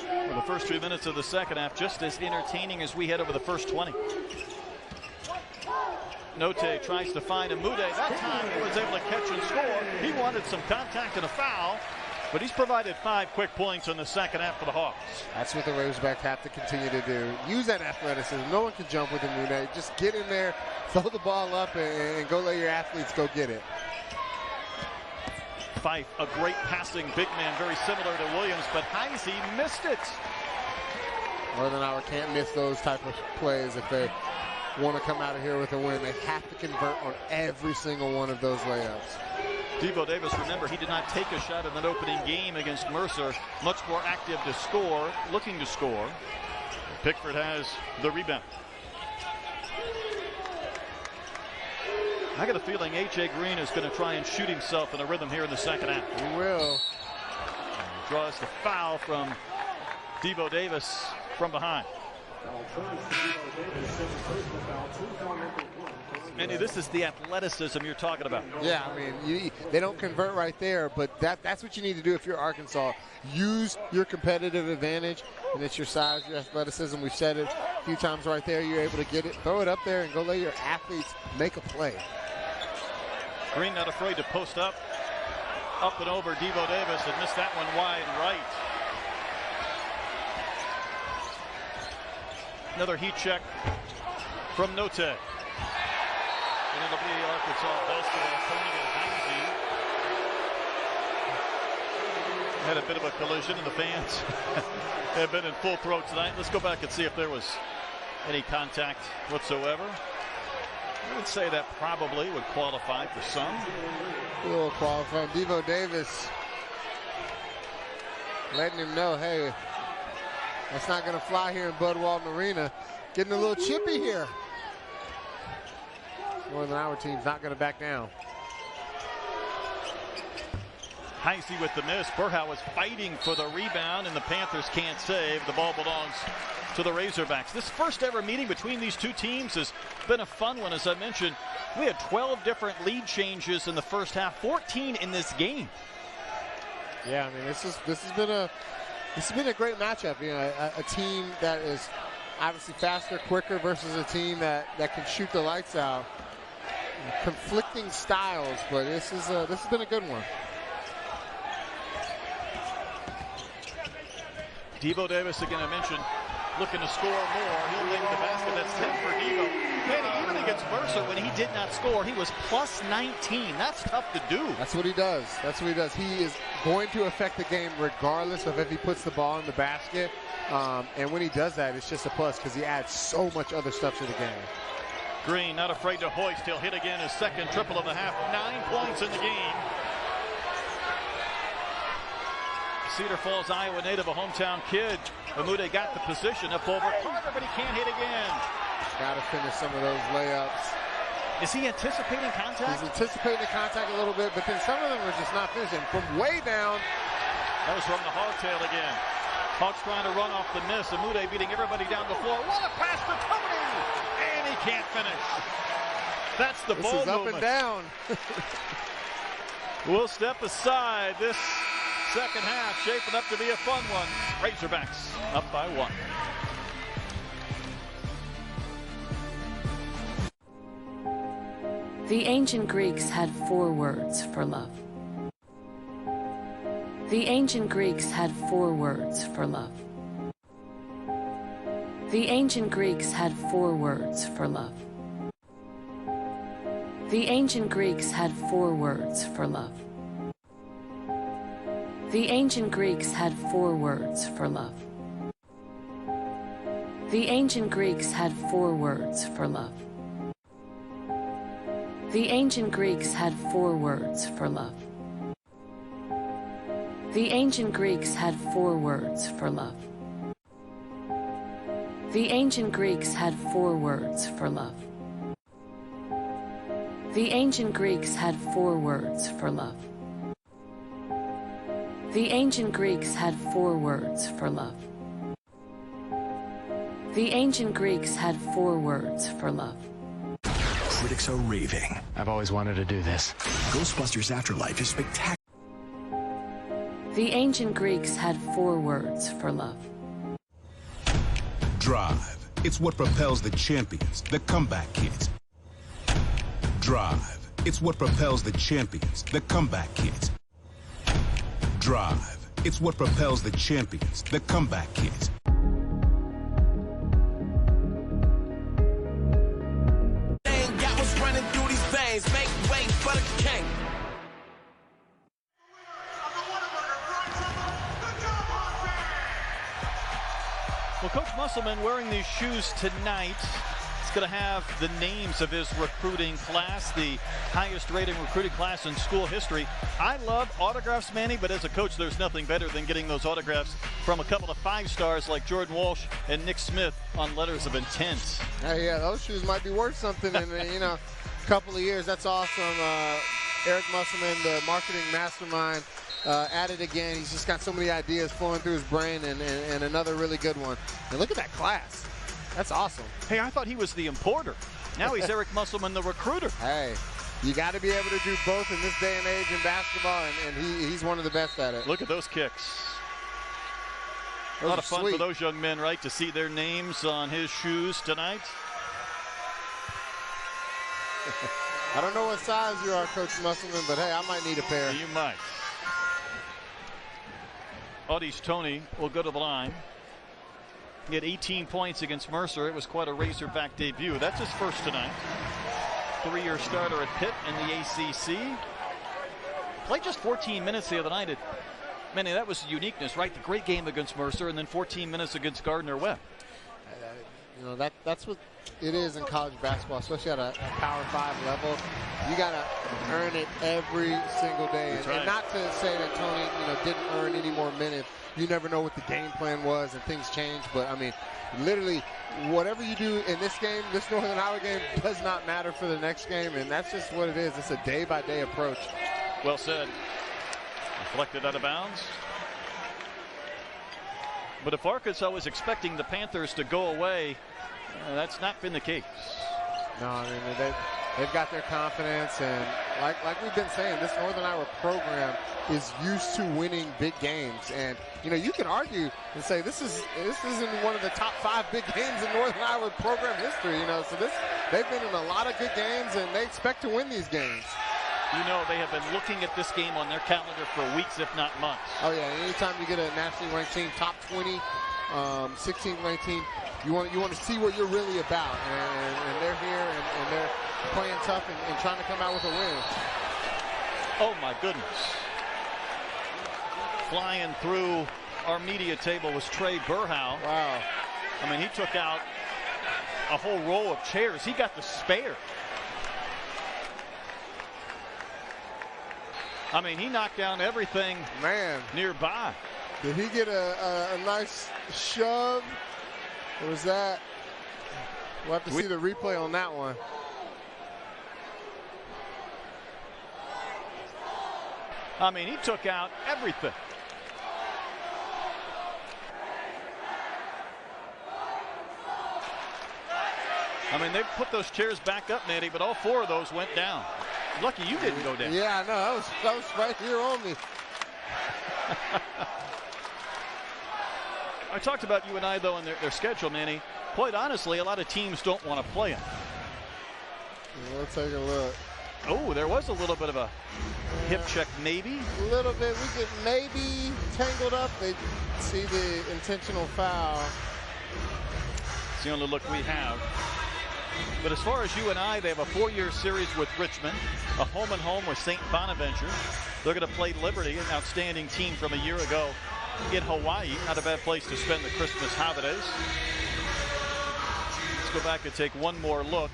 Well, the first 3 minutes of the second half, just as entertaining as we had over the first 20. Note tries to find Amude. That time he was able to catch and score. He wanted some contact and a foul, but he's provided 5 quick points in the second half for the Hawks. That's what the Razorbacks have to continue to do. Use that athleticism. No one can jump with Amude. Just get in there, throw the ball up, and go let your athletes go get it. Fife, a great passing big man, very similar to Williams, but Heisey missed it. Northern Iowa can't miss those type of plays if they want to come out of here with a win. They have to convert on every single one of those layups. Devo Davis, remember, he did not take a shot in that opening game against Mercer. Much more active to score, looking to score. Pickford has the rebound. I got a feeling A.J. Green is going to try and shoot himself in a rhythm here in the second half. He will. Draws the foul from Devo Davis from behind. Manny, this is the athleticism you're talking about. Yeah, I mean, they don't convert right there, but that's what you need to do if you're Arkansas. Use your competitive advantage, and it's your size, your athleticism. We've said it a few times right there. You're able to get it, throw it up there, and go let your athletes make a play. Green not afraid to post up and over Devo Davis, and missed that one wide right. Another heat check from Note. And it'll be Arkansas basketball pointing at Heisey. Had a bit of a collision, and the fans have been in full throat tonight. Let's go back and see if there was any contact whatsoever. I would say that probably would qualify for some. Will qualify. Devo Davis letting him know, hey, that's not going to fly here in Bud Walton Arena. Getting a little chippy here. Northern Iowa team's not going to back down. Heisey with the miss. Berhow was fighting for the rebound, and the Panthers can't save. The ball belongs to the Razorbacks. This first ever meeting between these two teams has been a fun one. As I mentioned, we had 12 different lead changes in the first half, 14 in this game. Yeah, I mean, this has been a great matchup. You know, a team that is obviously faster, quicker versus a team that can shoot the lights out. Conflicting styles, but this has been a good one. Devo Davis, again, I mentioned, looking to score more. He'll make the basket. That's 10 for Devo. Manny, even against Mercer, when he did not score, he was plus 19. That's tough to do. That's what he does. That's what he does. He is going to affect the game regardless of if he puts the ball in the basket. And when he does that, it's just a plus because he adds so much other stuff to the game. Green not afraid to hoist. He'll hit again his second triple of the half. 9 points in the game. Cedar Falls, Iowa native, a hometown kid. Amude got the position up over Carter, but he can't hit again. Got to finish some of those layups. Is he anticipating contact? He's anticipating the contact a little bit, but then some of them are just not finishing. From way down. That was from the hardtail again. Hawks trying to run off the miss. Amude beating everybody down the floor. What a pass to Tony! And he can't finish. That's the ball movement. Up and down. We'll step aside. This second half shaping up to be a fun one. Razorbacks up by 1. The ancient Greeks had 4 words for love. The ancient Greeks had 4 words for love. The ancient Greeks had 4 words for love. The ancient Greeks had 4 words for love. The ancient Greeks had 4 words for love. The ancient Greeks had 4 words for love. The ancient Greeks had 4 words for love. The ancient Greeks had 4 words for love. The ancient Greeks had 4 words for love. The ancient Greeks had 4 words for love. The ancient Greeks had 4 words for love. The ancient Greeks had 4 words for love. Critics are raving. I've always wanted to do this. Ghostbusters Afterlife is spectacular. The ancient Greeks had 4 words for love. Drive. It's what propels the champions, the comeback kids. Drive. It's what propels the champions, the comeback kids. Drive. It's what propels the champions, the comeback kids. Make way for the king. Well, Coach Musselman wearing these shoes tonight. He's going to have the names of his recruiting class, the highest rated recruiting class in school history. I love autographs, Manny, but as a coach, there's nothing better than getting those autographs from a couple of 5-stars like Jordan Walsh and Nick Smith on letters of intent. Yeah, those shoes might be worth something in, a couple of years. That's awesome. Eric Musselman, the marketing mastermind, at it again. He's just got so many ideas flowing through his brain, and another really good one. And look at that class. That's awesome. Hey, I thought he was the importer. Now he's Eric Musselman, the recruiter. Hey, you got to be able to do both in this day and age in basketball, and he's one of the best at it. Look at those kicks. A lot of fun for those young men, right, to see their names on his shoes tonight. I don't know what size you are, Coach Musselman, but hey, I might need a pair. You might. Audi's Tony will go to the line. He had 18 points against Mercer. It was quite a Razorback debut. That's his first tonight. 3-year starter at Pitt in the ACC. Played just 14 minutes the other night. Manny, that was the uniqueness, right? The great game against Mercer, and then 14 minutes against Gardner-Webb. That's what it is in college basketball, especially at a Power 5 level. You got to earn it every single day. And not to say that Tony, didn't earn any more minutes. You never know what the game plan was, and things change. But, I mean, literally, whatever you do in this game, this Northern Iowa game, does not matter for the next game. And that's just what it is. It's a day-by-day approach. Well said. Deflected out of bounds. But if Arkansas was expecting the Panthers to go away, that's not been the case. No, I mean, they've got their confidence, and like we've been saying, this Northern Iowa program is used to winning big games. And you can argue and say this isn't one of the top 5 big games in Northern Iowa program history. So they've been in a lot of good games, and they expect to win these games. They have been looking at this game on their calendar for weeks, if not months. Oh yeah, anytime you get a nationally ranked team, top 20, 16th ranked team, you want to see what you're really about, and they're here and they're playing tough and trying to come out with a win. Oh my goodness! Flying through our media table was Trey Burhow. Wow! I mean, he took out a whole row of chairs. He got the spare. I mean, he knocked down everything nearby. Did he get a nice shove? Or was that? We'll have to see the replay on that one. I mean, he took out everything. I mean, they put those chairs back up, Nettie, but all 4 of those went down. Lucky you didn't go down. Yeah, I know. That was right here on me. I talked about UNI, though, and their schedule, Manny. Quite honestly, a lot of teams don't want to play them. We'll take a look. Oh, there was a little bit of a hip check, maybe. A little bit. We get maybe tangled up. They see the intentional foul. It's the only look we have. But as far as UNI, they have a 4-year series with Richmond, a home-and-home with St. Bonaventure. They're going to play Liberty, an outstanding team from a year ago in Hawaii. Not a bad place to spend the Christmas holidays. Let's go back and take one more look.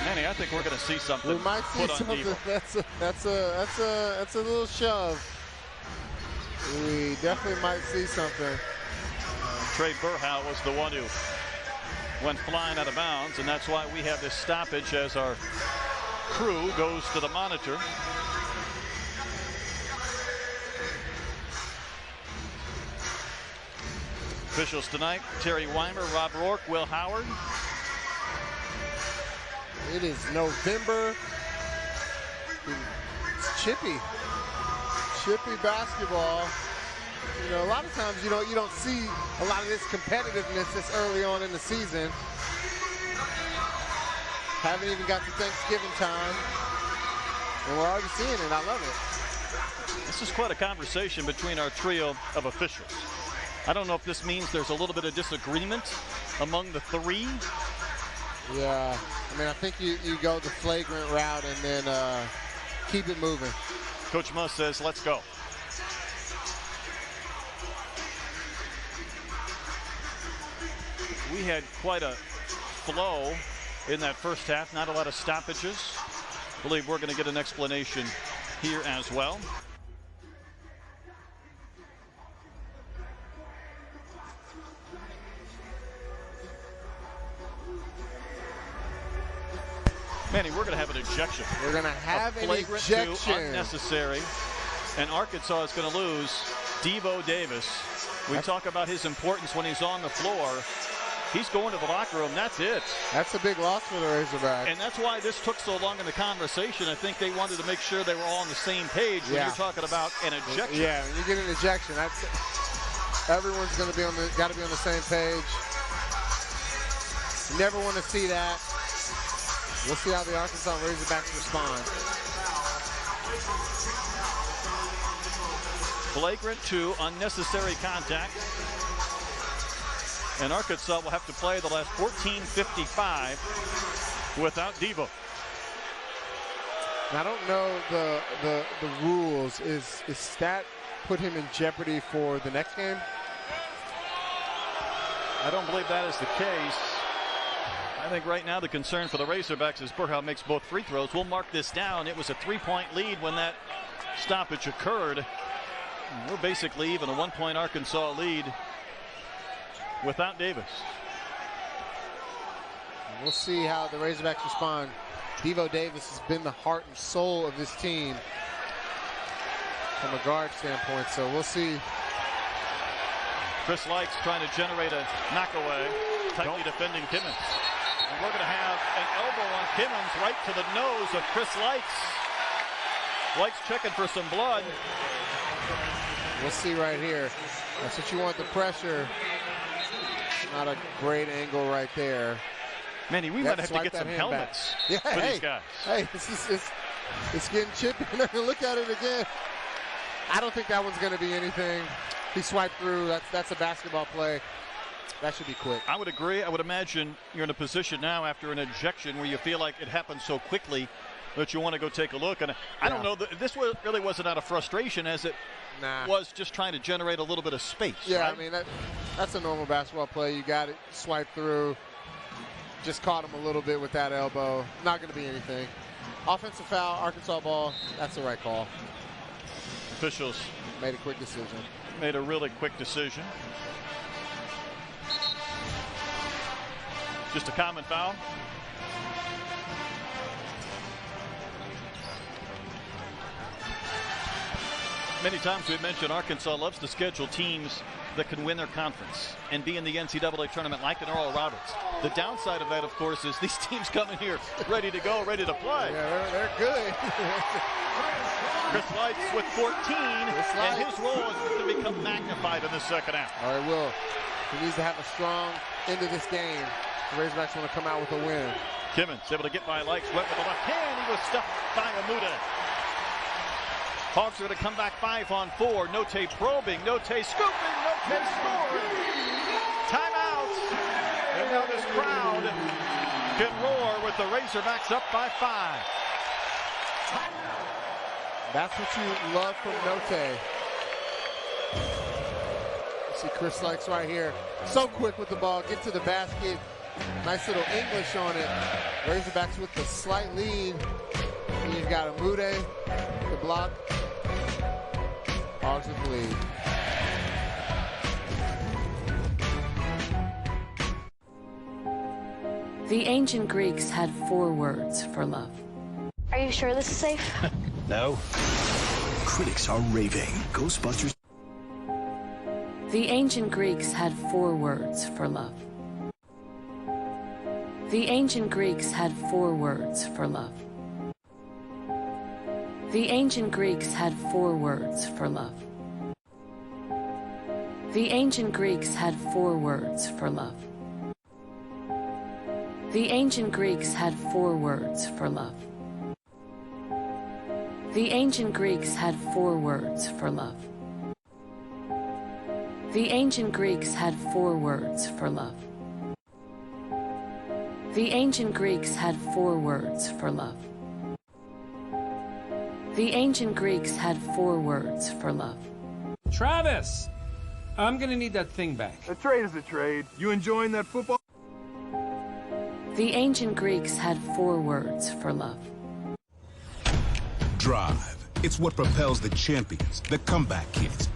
Manny, I think we're going to see something. We might see something. That's a little shove. We definitely might see something. Trey Burhow was the one who went flying out of bounds, and that's why we have this stoppage as our crew goes to the monitor. Officials tonight: Terry Weimer, Rob Rourke, Will Howard. It is November. It's chippy basketball. You know, a lot of times, you know, you don't see a lot of this competitiveness this early on in the season. Haven't even got to Thanksgiving time, and we're already seeing it. I love it. This is quite a conversation between our trio of officials. I don't know if this means there's a little bit of disagreement among the three. Yeah, I mean, I think you go the flagrant route and then keep it moving. Coach Muss says, let's go. We had quite a flow in that first half, not a lot of stoppages. I believe we're going to get an explanation here as well. Manny, we're going to have an ejection. We're going to have an ejection. Two, unnecessary. And Arkansas is going to lose Devo Davis. We talk about his importance when he's on the floor. He's going to the locker room. That's it. That's a big loss for the Razorbacks. And that's why this took so long in the conversation. I think they wanted to make sure they were all on the same page when you're talking about an ejection. Yeah, when you get an ejection, that's everyone's going to be got to be on the same page. You never want to see that. We'll see how the Arkansas Razorbacks respond. Flagrant 2, unnecessary contact. And Arkansas will have to play the last 14:55 without Devo. I don't know the rules. Is that put him in jeopardy for the next game? I don't believe that is the case. I think right now the concern for the Razorbacks is Burhow makes both free throws. We'll mark this down. It was a 3-point lead when that stoppage occurred. We're basically even, a 1-point Arkansas lead without Davis. We'll see how the Razorbacks respond. Devo Davis has been the heart and soul of this team from a guard standpoint, so we'll see. Chris Lykes trying to generate a knockaway, tightly defending Kimmons. And we're going to have an elbow on Kimmons right to the nose of Chris Lykes. Lykes checking for some blood. We'll see right here. That's what you want, the pressure. Not a great angle right there. Manny, we might have to get some helmets for these guys. Hey, it's getting chippy. Look at it again. I don't think that one's going to be anything. He swiped through. That's a basketball play. That should be quick. I would agree. I would imagine you're in a position now after an ejection where you feel like it happened so quickly that you want to go take a look. And I don't know, this really wasn't out of frustration as it was just trying to generate a little bit of space. Yeah, right? I mean, that's a normal basketball play. You got it, swipe through. Just caught him a little bit with that elbow. Not going to be anything. Offensive foul, Arkansas ball. That's the right call. Officials made a quick decision. Made a really quick decision. Just a common foul. Many times we've mentioned Arkansas loves to schedule teams that can win their conference and be in the NCAA tournament like an Oral Roberts. The downside of that, of course, is these teams come in here ready to go, ready to play. Yeah, they're good. Chris Lykes with 14, and his role is going to become magnified in the second half. All right, will. He needs to have a strong end of this game. The Razorbacks want to come out with a win. Kimmons able to get by Lykes, went with the left hand. He was stuffed by Amuda. Hawks are going to come back 5-on-4. Note probing, Note scooping, Note scoring. Timeout. And now this crowd can roar with the Razorbacks up by 5. That's what you love from Note. You see Chris Lykes right here. So quick with the ball, get to the basket. Nice little English on it. Razorbacks with the slight lead. And you've got Amude, the block. Hogs with the lead. The ancient Greeks had 4 words for love. Are you sure this is safe? No. Critics are raving. Ghostbusters. The ancient Greeks had 4 words for love. The ancient Greeks had 4 words for love. The ancient Greeks had 4 words for love. The ancient Greeks had 4 words for love. The ancient Greeks had 4 words for love. The ancient Greeks had 4 words for love. The ancient Greeks had 4 words for love. The ancient Greeks had 4 words for love. The ancient Greeks had 4 words for love. Travis, I'm gonna need that thing back. A trade is a trade. You enjoying that football? The ancient Greeks had 4 words for love. Drive. It's what propels the champions, the comeback kids.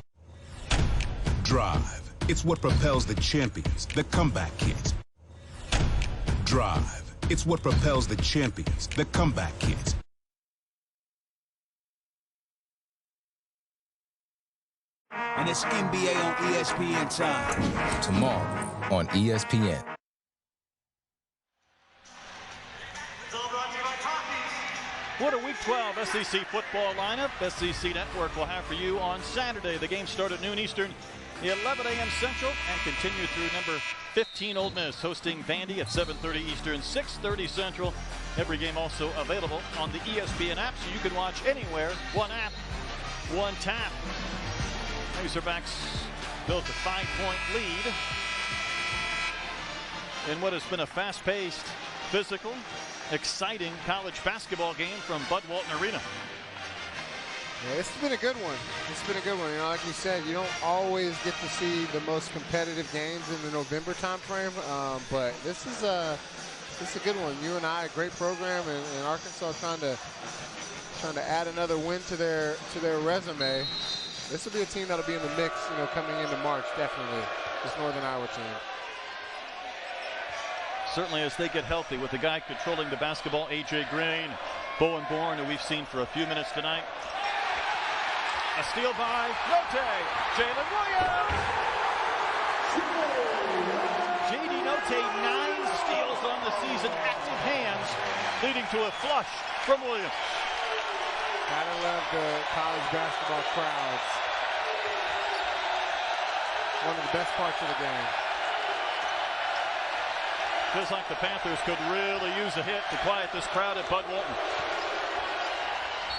Drive. It's what propels the champions, the comeback kids. Drive. It's what propels the champions, the comeback kids. And it's NBA on ESPN time. Tomorrow on ESPN. What a Week 12 SEC football lineup SEC Network will have for you on Saturday. The game starts at noon Eastern, 11 a.m. Central, and continue through number 15 Ole Miss hosting Vandy at 7:30 Eastern, 6:30 Central. Every game also available on the ESPN app, so you can watch anywhere. One app, one tap. Razorbacks built a 5-point lead in what has been a fast-paced, physical, exciting college basketball game from Bud Walton Arena. Yeah, this has been a good one. It's been a good one. You know, like you said, you don't always get to see the most competitive games in the November time frame, but this is a good one. UNI, a great program, and Arkansas trying to add another win to their resume. This will be a team that'll be in the mix, you know, coming into March, definitely. This Northern Iowa team. Certainly as they get healthy with the guy controlling the basketball, A.J. Green, Bowen Bourne, who we've seen for a few minutes tonight. A steal by Note, Jalen Williams. J.D. Note, 9 steals on the season, active hands, leading to a flush from Williams. Gotta love the college basketball crowds. One of the best parts of the game. Feels like the Panthers could really use a hit to quiet this crowd at Bud Walton.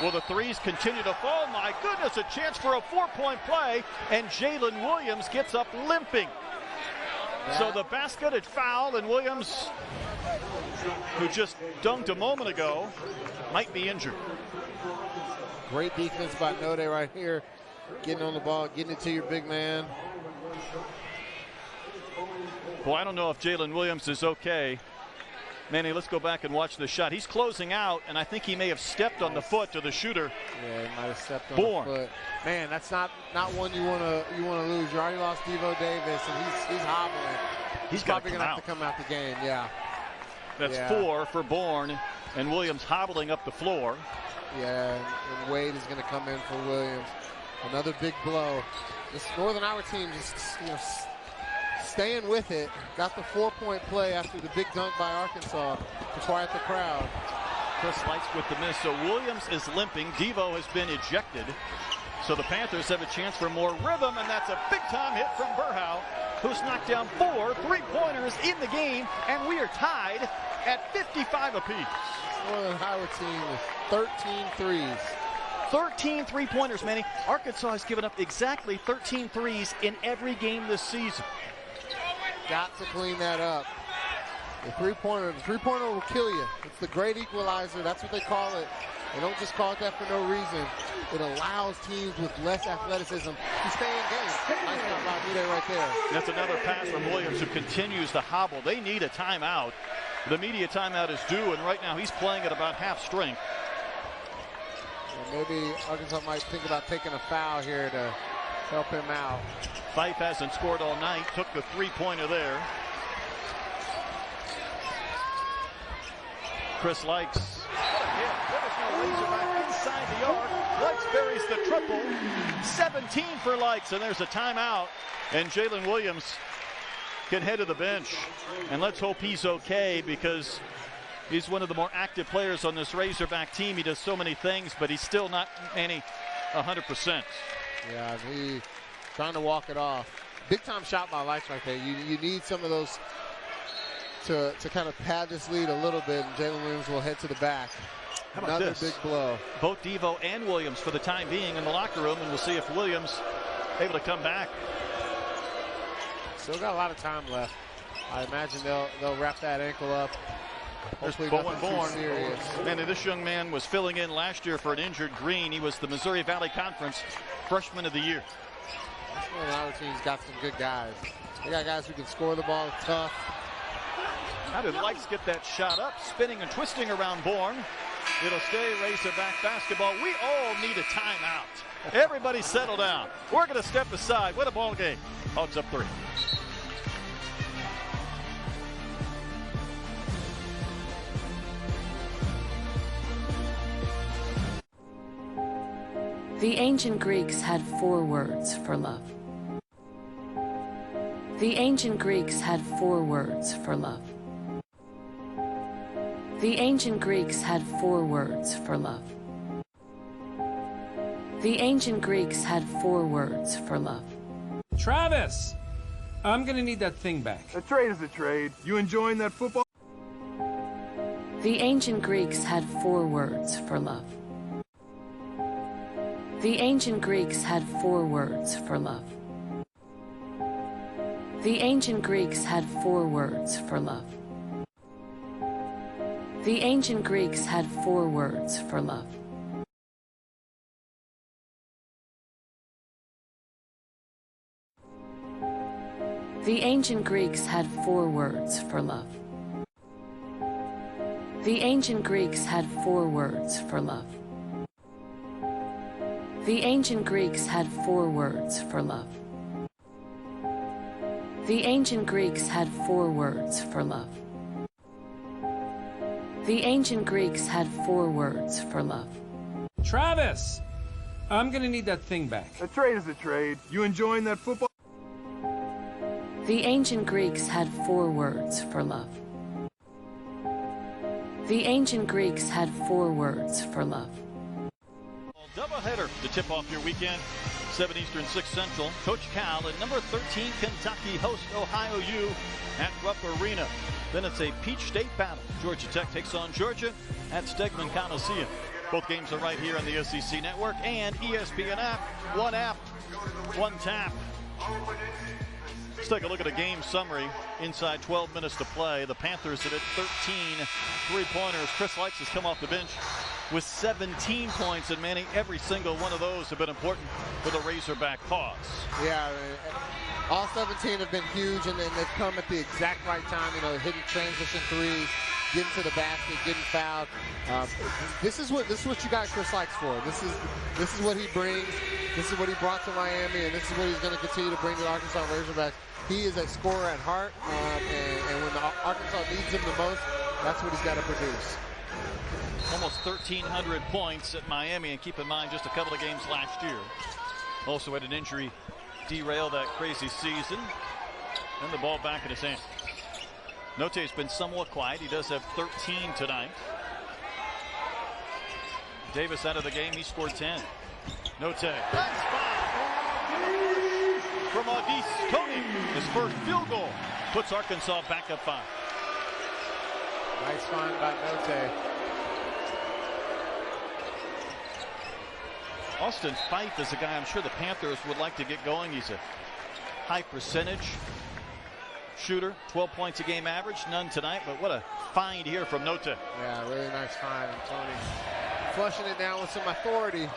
Will the threes continue to fall? My goodness, a chance for a 4-point play, and Jalen Williams gets up limping. Yeah. So the basket had fouled, and Williams, who just dunked a moment ago, might be injured. Great defense by Note right here. Getting on the ball, getting it to your big man. Well, I don't know if Jalen Williams is okay. Manny, let's go back and watch the shot. He's closing out, and I think he may have stepped on the foot to the shooter. Yeah, he might have stepped on Bourne. the foot. Man, that's not one you want to lose. You already lost Devo Davis, and he's hobbling. He's probably going to have to come out the game. Yeah. That's 4 for Bourne, and Williams hobbling up the floor. Yeah, and Wade is going to come in for Williams. Another big blow. This Northern Iowa team just, staying with it. Got the 4-point play after the big dunk by Arkansas to quiet the crowd. Chris Lykes with the miss. So Williams is limping. Devo has been ejected. So the Panthers have a chance for more rhythm, and that's a big-time hit from Burhow, who's knocked down 4 3-pointers in the game, and we are tied at 55 apiece. Northern Iowa team with 13 threes. 13 3-pointers, Manny. Arkansas has given up exactly 13 threes in every game this season. Got to clean that up. The three-pointer will kill you. It's the great equalizer. That's what they call it. They don't just call it that for no reason. It allows teams with less athleticism to stay in games. Nice job by Dude right there. That's another pass from Williams, who continues to hobble. They need a timeout. The media timeout is due, and right now he's playing at about half strength. Yeah, maybe Arkansas might think about taking a foul here to help him out. Fife hasn't scored all night. Took the 3-pointer there. Chris Lykes. What a hit. There was no Razorback inside the arc. Lykes buries the triple. 17 for Lykes, and there's a timeout. And Jalen Williams can head to the bench. And let's hope he's okay, because he's one of the more active players on this Razorback team. He does so many things, but he's still not 100%. Yeah, he trying to walk it off. Big time shot by Lykes right there. You need some of those to kind of pad this lead a little bit, and Jalen Williams will head to the back. How about Another this? Big blow. Both Devo and Williams for the time being in the locker room, and we'll see if Williams able to come back. Still got a lot of time left. I imagine they'll wrap that ankle up. Hopefully Bowen nothing too serious. And this young man was filling in last year for an injured Green. He was the Missouri Valley Conference Freshman of the Year. This one, our team's got some good guys. They got guys who can score the ball tough. How did Lykes get that shot up? Spinning and twisting around Bourne. It'll stay Razorback basketball. We all need a timeout. Everybody settle down. We're going to step aside. What a ball game. Hawks up 3. The ancient Greeks had 4 words for love. The ancient Greeks had 4 words for love. The ancient Greeks had 4 words for love. The ancient Greeks had 4 words for love. Travis, I'm gonna need that thing back. A trade is a trade. You enjoying that football? The ancient Greeks had 4 words for love. The ancient Greeks had 4 words for love. The ancient Greeks had 4 words for love. The ancient Greeks had 4 words for love. The ancient Greeks had 4 words for love. The ancient Greeks had 4 words for love. The ancient Greeks had 4 words for love. The ancient Greeks had 4 words for love. The ancient Greeks had 4 words for love. Travis, I'm gonna need that thing back. A trade is a trade. You enjoying that football? The ancient Greeks had 4 words for love. The ancient Greeks had 4 words for love. Doubleheader to tip off your weekend. 7 Eastern, 6 Central. Coach Cal and number 13 Kentucky host Ohio U at Rupp Arena. Then it's a Peach State battle. Georgia Tech takes on Georgia at Stegman Coliseum. Both games are right here on the SEC Network and ESPN app. One tap. Let's take a look at a game summary. Inside 12 minutes to play. The Panthers have hit 13 3-pointers. Chris Lykes has come off the bench with 17 points, and Manny, every single one of those have been important for the Razorback cause. Yeah, all 17 have been huge, and then they've come at the exact right time, hitting transition threes, getting to the basket, getting fouled. This is what you got Chris Lykes for. This is what he brings. This is what he brought to Miami, and this is what he's going to continue to bring to the Arkansas Razorbacks. He is a scorer at heart, and when the Arkansas needs him the most, that's what he's got to produce. Almost 1,300 points at Miami, and keep in mind just a couple of games last year. Also had an injury derail that crazy season. And the ball back in his hand. Note's been somewhat quiet. He does have 13 tonight. Davis out of the game. He scored 10. Note. That's from Audis Tony. His first field goal puts Arkansas back up 5. Nice find by Note. Austin Fife is a guy I'm sure the Panthers would like to get going. He's a high percentage shooter, 12 points a game average, none tonight, but what a find here from Note. Yeah, really nice find, Tony. Flushing it down with some authority.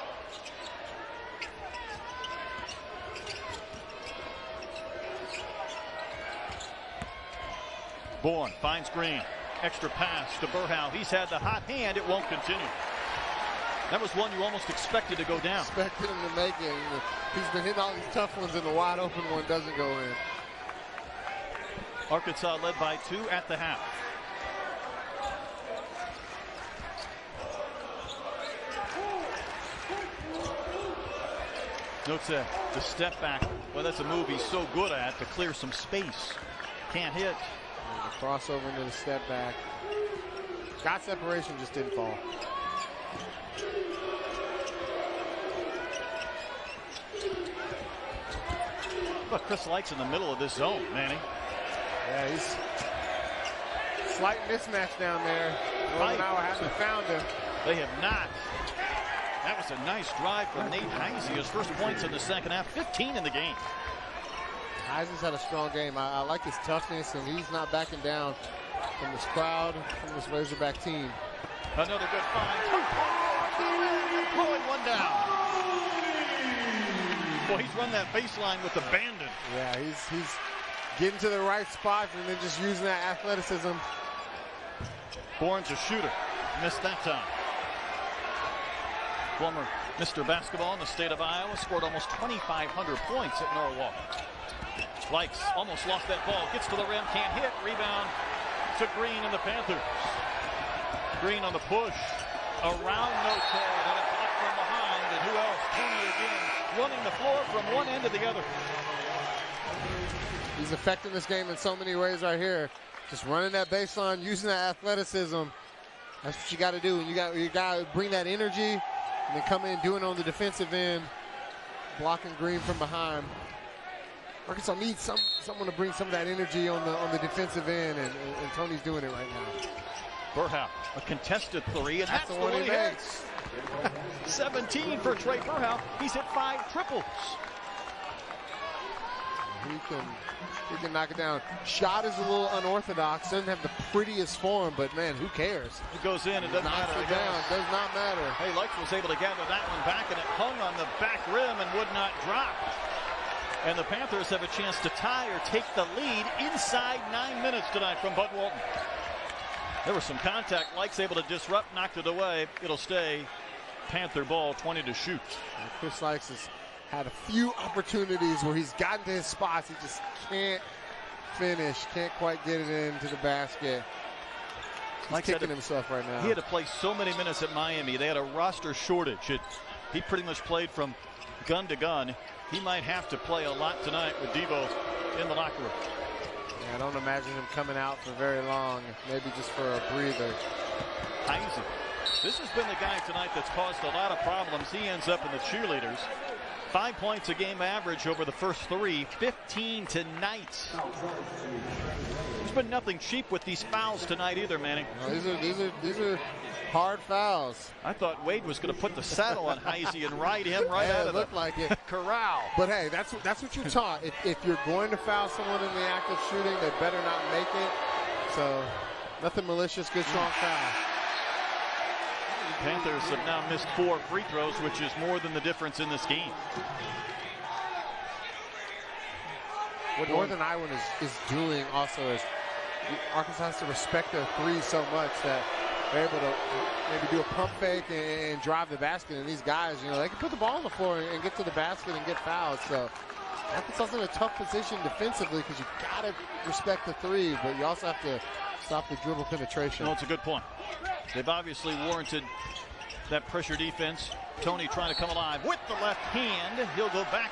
Bourne finds Green. Extra pass to Burhow. He's had the hot hand. It won't continue. That was one you almost expected to go down. Expected him to make it. He's been hitting all these tough ones, and the wide open one doesn't go in. Arkansas led by 2 at the half. Note the step back. Well, that's a move he's so good at to clear some space. can't hit. And the crossover into the step back. Got separation, just didn't fall. Look, Chris Lykes in the middle of this zone, Manny. Yeah, he's slight mismatch down there. Northern Iowa hasn't found him. They have not. That was a nice drive from Nate Heise. His first points in the second half, 15 in the game. Heise's had a strong game. I like his toughness, and he's not backing down from this crowd, from this Razorback team. Another good find. Pulling one down. Well, he's run that baseline with abandon. Yeah, he's getting to the right spot and then just using that athleticism. Bourne's a shooter. Missed that time. Former Mr. Basketball in the state of Iowa, scored almost 2,500 points at Norwalk. Lykes almost lost that ball. Gets to the rim, can't hit. Rebound to Green and the Panthers. Green on the push. Around Note, and a block from behind. And who else? Tony again, running the floor from one end to the other. He's affecting this game in so many ways right here. Just running that baseline, using that athleticism. That's what you got to do. And you got to bring that energy and then come in doing it on the defensive end, blocking Green from behind. Arkansas needs someone to bring some of that energy on the defensive end, and Tony's doing it right now. Burhow, a contested three, and that's the one he makes. 17 for Trey Burhow. He's hit 5 triples. He can knock it down. Shot is a little unorthodox. Doesn't have the prettiest form, but man, who cares? It goes in. It doesn't matter. Knocks it down. Does not matter. Hey, Lykes was able to gather that one back, and it hung on the back rim and would not drop. And the Panthers have a chance to tie or take the lead inside 9 minutes tonight from Bud Walton. There was some contact. Lykes able to disrupt, knocked it away. It'll stay Panther ball, 20 to shoot. And Chris Lykes has had a few opportunities where he's gotten to his spots. He just can't finish, can't quite get it into the basket. He's kicking himself right now. He had to play so many minutes at Miami. They had a roster shortage. He pretty much played from gun to gun. He might have to play a lot tonight with Devo in the locker room. Yeah, I don't imagine him coming out for very long, maybe just for a breather. Heise. This has been the guy tonight that's caused a lot of problems. He ends up in the cheerleaders. 5 points a game average over the first 3, 15 tonight. There's been nothing cheap with these fouls tonight either, Manning. No, these are hard fouls. I thought Wade was going to put the saddle on Heise and ride him right out of looked like it. Corral. But hey, that's what you're taught. If you're going to foul someone in the act of shooting, they better not make it. So nothing malicious, good strong foul. Panthers have now missed 4 free throws, which is more than the difference in this game. What Northern Iowa is doing also is Arkansas has to respect their threes so much that they're able to maybe do a pump fake and drive the basket. And these guys, they can put the ball on the floor and get to the basket and get fouled. So Arkansas in a tough position defensively because you got to respect the three, but you also have to stop the dribble penetration. Well, it's a good point. They've obviously warranted that pressure defense. Tony trying to come alive with the left hand. He'll go back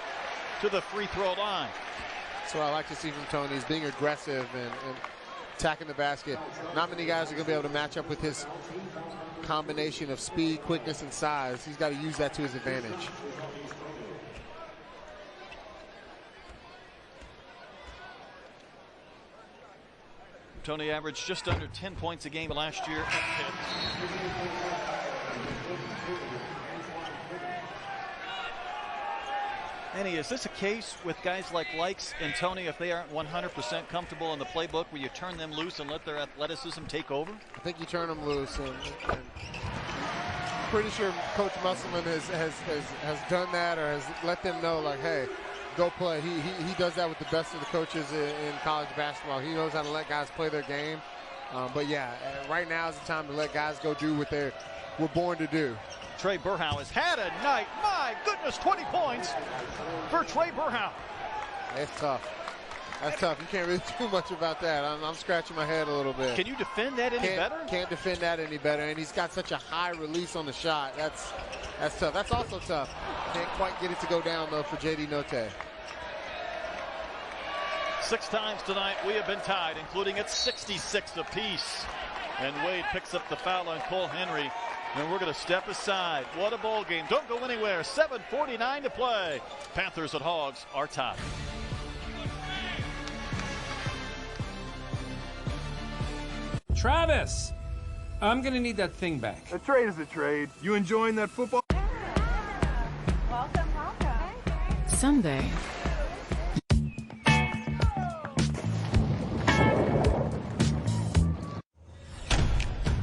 to the free throw line. That's what I like to see from Tony, is being aggressive and attacking the basket. Not many guys are going to be able to match up with his combination of speed, quickness, and size. He's got to use that to his advantage. Tony averaged just under 10 points a game last year. Annie, is this a case with guys like Lykes and Tony, if they aren't 100% comfortable in the playbook, where you turn them loose and let their athleticism take over? I think you turn them loose, and I'm pretty sure Coach Musselman has done that, or has let them know, like, hey, go play. He does that with the best of the coaches in college basketball. He knows how to let guys play their game. But yeah, right now is the time to let guys go do what they were born to do. Trey Burhow has had a night. My goodness, 20 points for Trey Burhow. It's tough. That's tough. You can't really do much about that. I'm scratching my head a little bit. Can you defend that any better? Can't defend that any better. And he's got such a high release on the shot. That's tough. That's also tough. Can't quite get it to go down, though, for J.D. Notae. 6 times tonight we have been tied, including at 66 apiece. And Wade picks up the foul on Cole Henry. And we're going to step aside. What a ball game. Don't go anywhere. 7:49 to play. Panthers and Hogs are tied. Travis, I'm going to need that thing back. A trade is a trade. You enjoying that football? Welcome. Someday,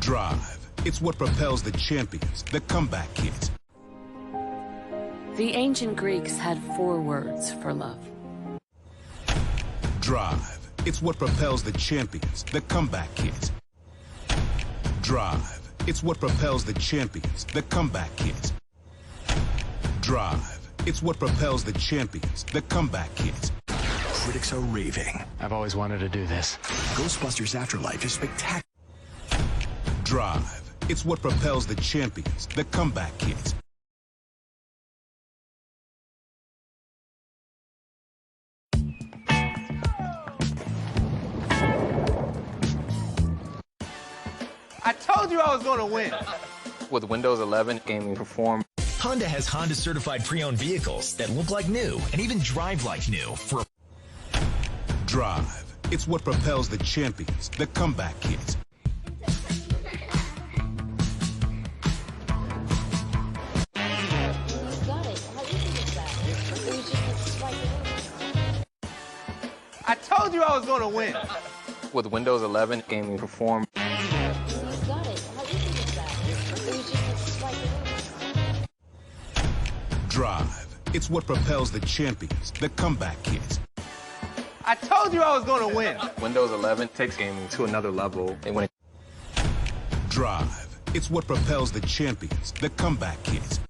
Drive. It's what propels the champions, the comeback kids. the ancient Greeks had 4 words for love. Drive. It's what propels the champions, the comeback kids. Drive. It's what propels the champions, the comeback kids. Drive. It's what propels the champions, the comeback kids. Critics are raving. I've always wanted to do this. Ghostbusters Afterlife is spectacular. Drive. It's what propels the champions, the comeback kids. I told you I was going to win. With Windows 11, gaming perform. Honda has Honda certified pre-owned vehicles that look like new and even drive like new for Drive. It's what propels the champions, the comeback kids. I told you I was going to win. With Windows 11, gaming perform. Drive. It's what propels the champions, the comeback kids. I told you I was going to win. Windows 11 takes gaming to another level. And when it Drive. It's what propels the champions, the comeback kids.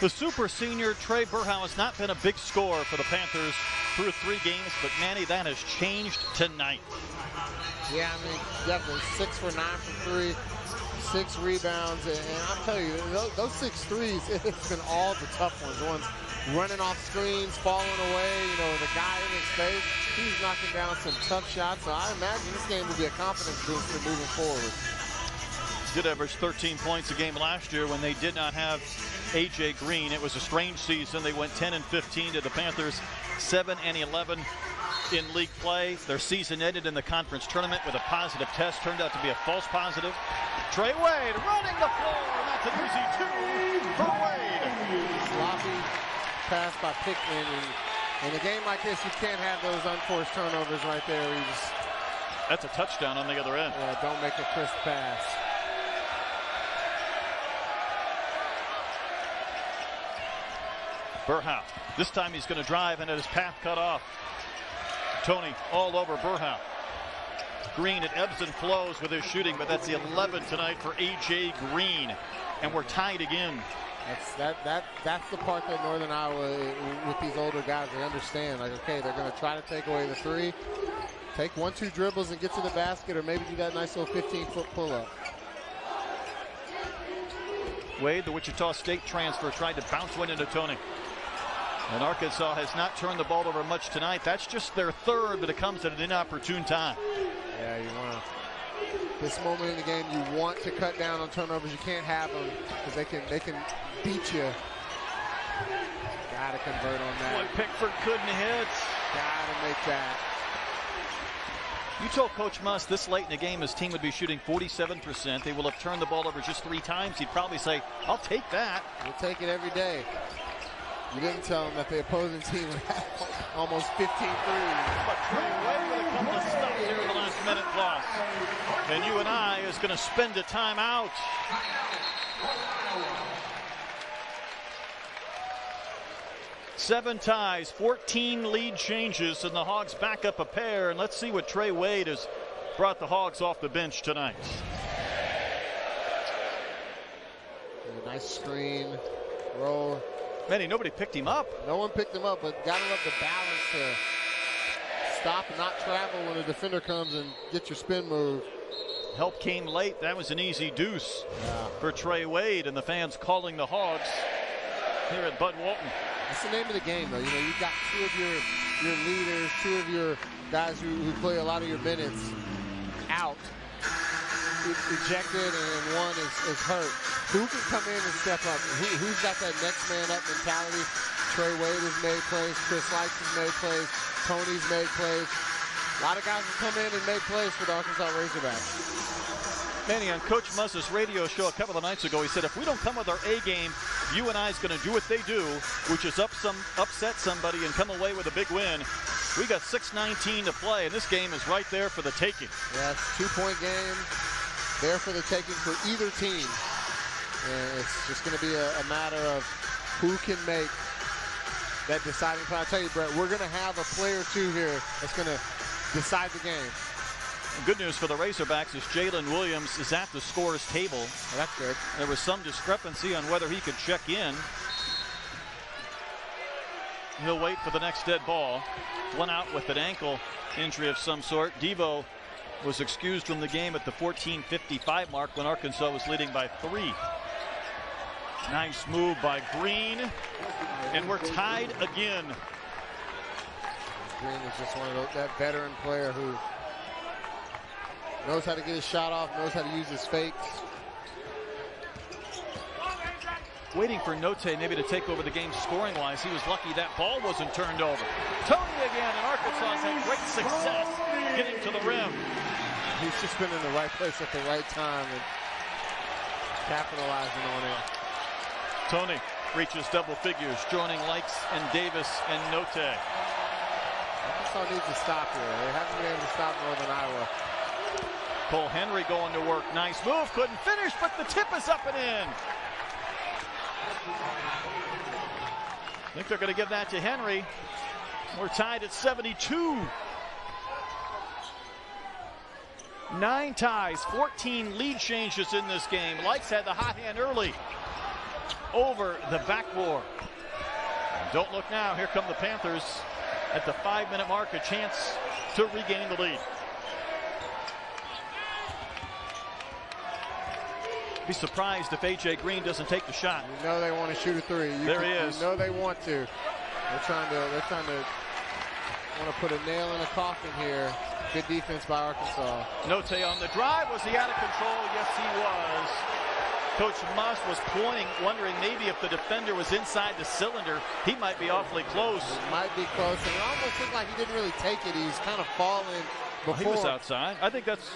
The super senior Trey Burhow has not been a big scorer for the Panthers through 3 games, but Manny, that has changed tonight. Yeah, I mean, definitely 6 for 9 from 3, 6 rebounds, and I'll tell you, those 6 threes, it's been all the tough ones running off screens, falling away, the guy in his face, he's knocking down some tough shots, so I imagine this game will be a confidence booster moving forward. Did average 13 points a game last year when they did not have A.J. Green. It was a strange season. They went 10-15 to the Panthers, 7-11 in league play. Their season ended in the conference tournament with a positive test. Turned out to be a false positive. Trey Wade running the floor. That's an easy 2 for Wade. Sloppy pass by Pickman. And in a game like this, you can't have those unforced turnovers right there. That's a touchdown on the other end. Yeah, don't make a crisp pass. Burhow. This time he's going to drive and had his path cut off. Tony all over Burhow. Green, it ebbs and flows with his shooting, but that's the 11 tonight for A.J. Green. And we're tied again. That's the part that Northern Iowa, with these older guys, they understand. Like, okay, they're going to try to take away the 3. Take 1-2 dribbles and get to the basket, or maybe do that nice little 15-foot pull-up. Wade, the Wichita State transfer, tried to bounce one into Tony. And Arkansas has not turned the ball over much tonight. That's just their 3rd, but it comes at an inopportune time. Yeah, you want to. This moment in the game, you want to cut down on turnovers. You can't have them because they can beat you. Got to convert on that. Boy, Pickford couldn't hit. Got to make that. You told Coach Muss this late in the game his team would be shooting 47%. They will have turned the ball over just 3 times. He'd probably say, I'll take that. We'll take it every day. You didn't tell him that the opposing team would have almost 15 threes. But Trey Wade with a couple of stops here in the last minute plus. And UNI is going to spend a timeout. Seven ties, 14 lead changes, and the Hogs back up a pair. And let's see what Trey Wade has brought the Hogs off the bench tonight. Nice screen, roll. Manny, nobody picked him up. No one picked him up, but gotta love the balance to stop and not travel when a defender comes and get your spin move. Help came late. That was an easy deuce for Trey Wade, and the fans calling the Hogs here at Bud Walton. That's the name of the game, though. You know, you've got two of your leaders, two of your guys who play a lot of your minutes out, ejected, and one is hurt. Who can come in and step up? Who's got that next man up mentality? Trey Wade has made plays. Chris Lykes has made plays. Tony's made plays. A lot of guys have come in and made plays for the Arkansas Razorbacks. Manny, on Coach Muzz's radio show a couple of nights ago, he said, if we don't come with our A game, UNI is going to do what they do, which is upset somebody and come away with a big win. We got 6:19 to play, and this game is right there for the taking. Yeah, it's a 2-point game, there for the taking for either team. And it's just going to be a matter of who can make that deciding play. I'll tell you, Brett, we're going to have a player or two here that's going to decide the game. Good news for the Razorbacks is Jalen Williams is at the scorer's table. Well, that's good. There was some discrepancy on whether he could check in. He'll wait for the next dead ball. One out with an ankle injury of some sort. Devo was excused from the game at the 14:55 mark when Arkansas was leading by 3. Nice move by Green, and we're tied again. Green is just one of that veteran player who knows how to get his shot off, knows how to use his fakes. Waiting for Note maybe to take over the game scoring-wise. He was lucky that ball wasn't turned over. Tony again, and Arkansas has had great success getting to the rim. He's just been in the right place at the right time and capitalizing on it. Tony reaches double figures, joining Lykes and Davis and Note. Arkansas needs to stop here. They haven't been able to stop Northern Iowa. Cole Henry going to work. Nice move. Couldn't finish, but the tip is up and in. I think they're going to give that to Henry. We're tied at 72. 9 ties, 14 lead changes in this game. Lykes had the hot hand early over the backboard. Don't look now. Here come the Panthers at the 5-minute mark. A chance to regain the lead. Be surprised if A.J. Green doesn't take the shot. You know they want to shoot a 3. There he is. You know they want to. They're trying to want to put a nail in a coffin here. Good defense by Arkansas. Note on the drive. Was he out of control? Yes, he was. Coach Muss was pointing, wondering maybe if the defender was inside the cylinder, he might be awfully close. It might be close. And it almost looked like he didn't really take it. He's kind of falling before. He was outside. I think that's...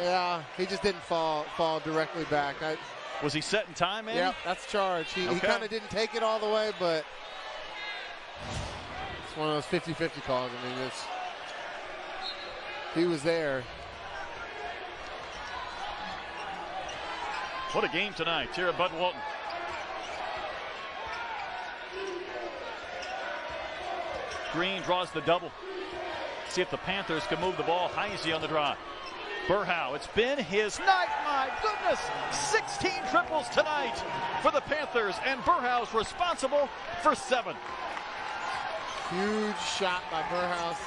Yeah, he just didn't fall directly back. Was he set in time, man? Yeah, that's charge. He kind of didn't take it all the way, but it's one of those 50-50 calls. I mean, he was there. What a game tonight here at Bud Walton. Green draws the double. See if the Panthers can move the ball. Heisey on the drive. Burhow, it's been his night. My goodness, 16 triples tonight for the Panthers, and Burhow's responsible for 7. Huge shot by Burhouse.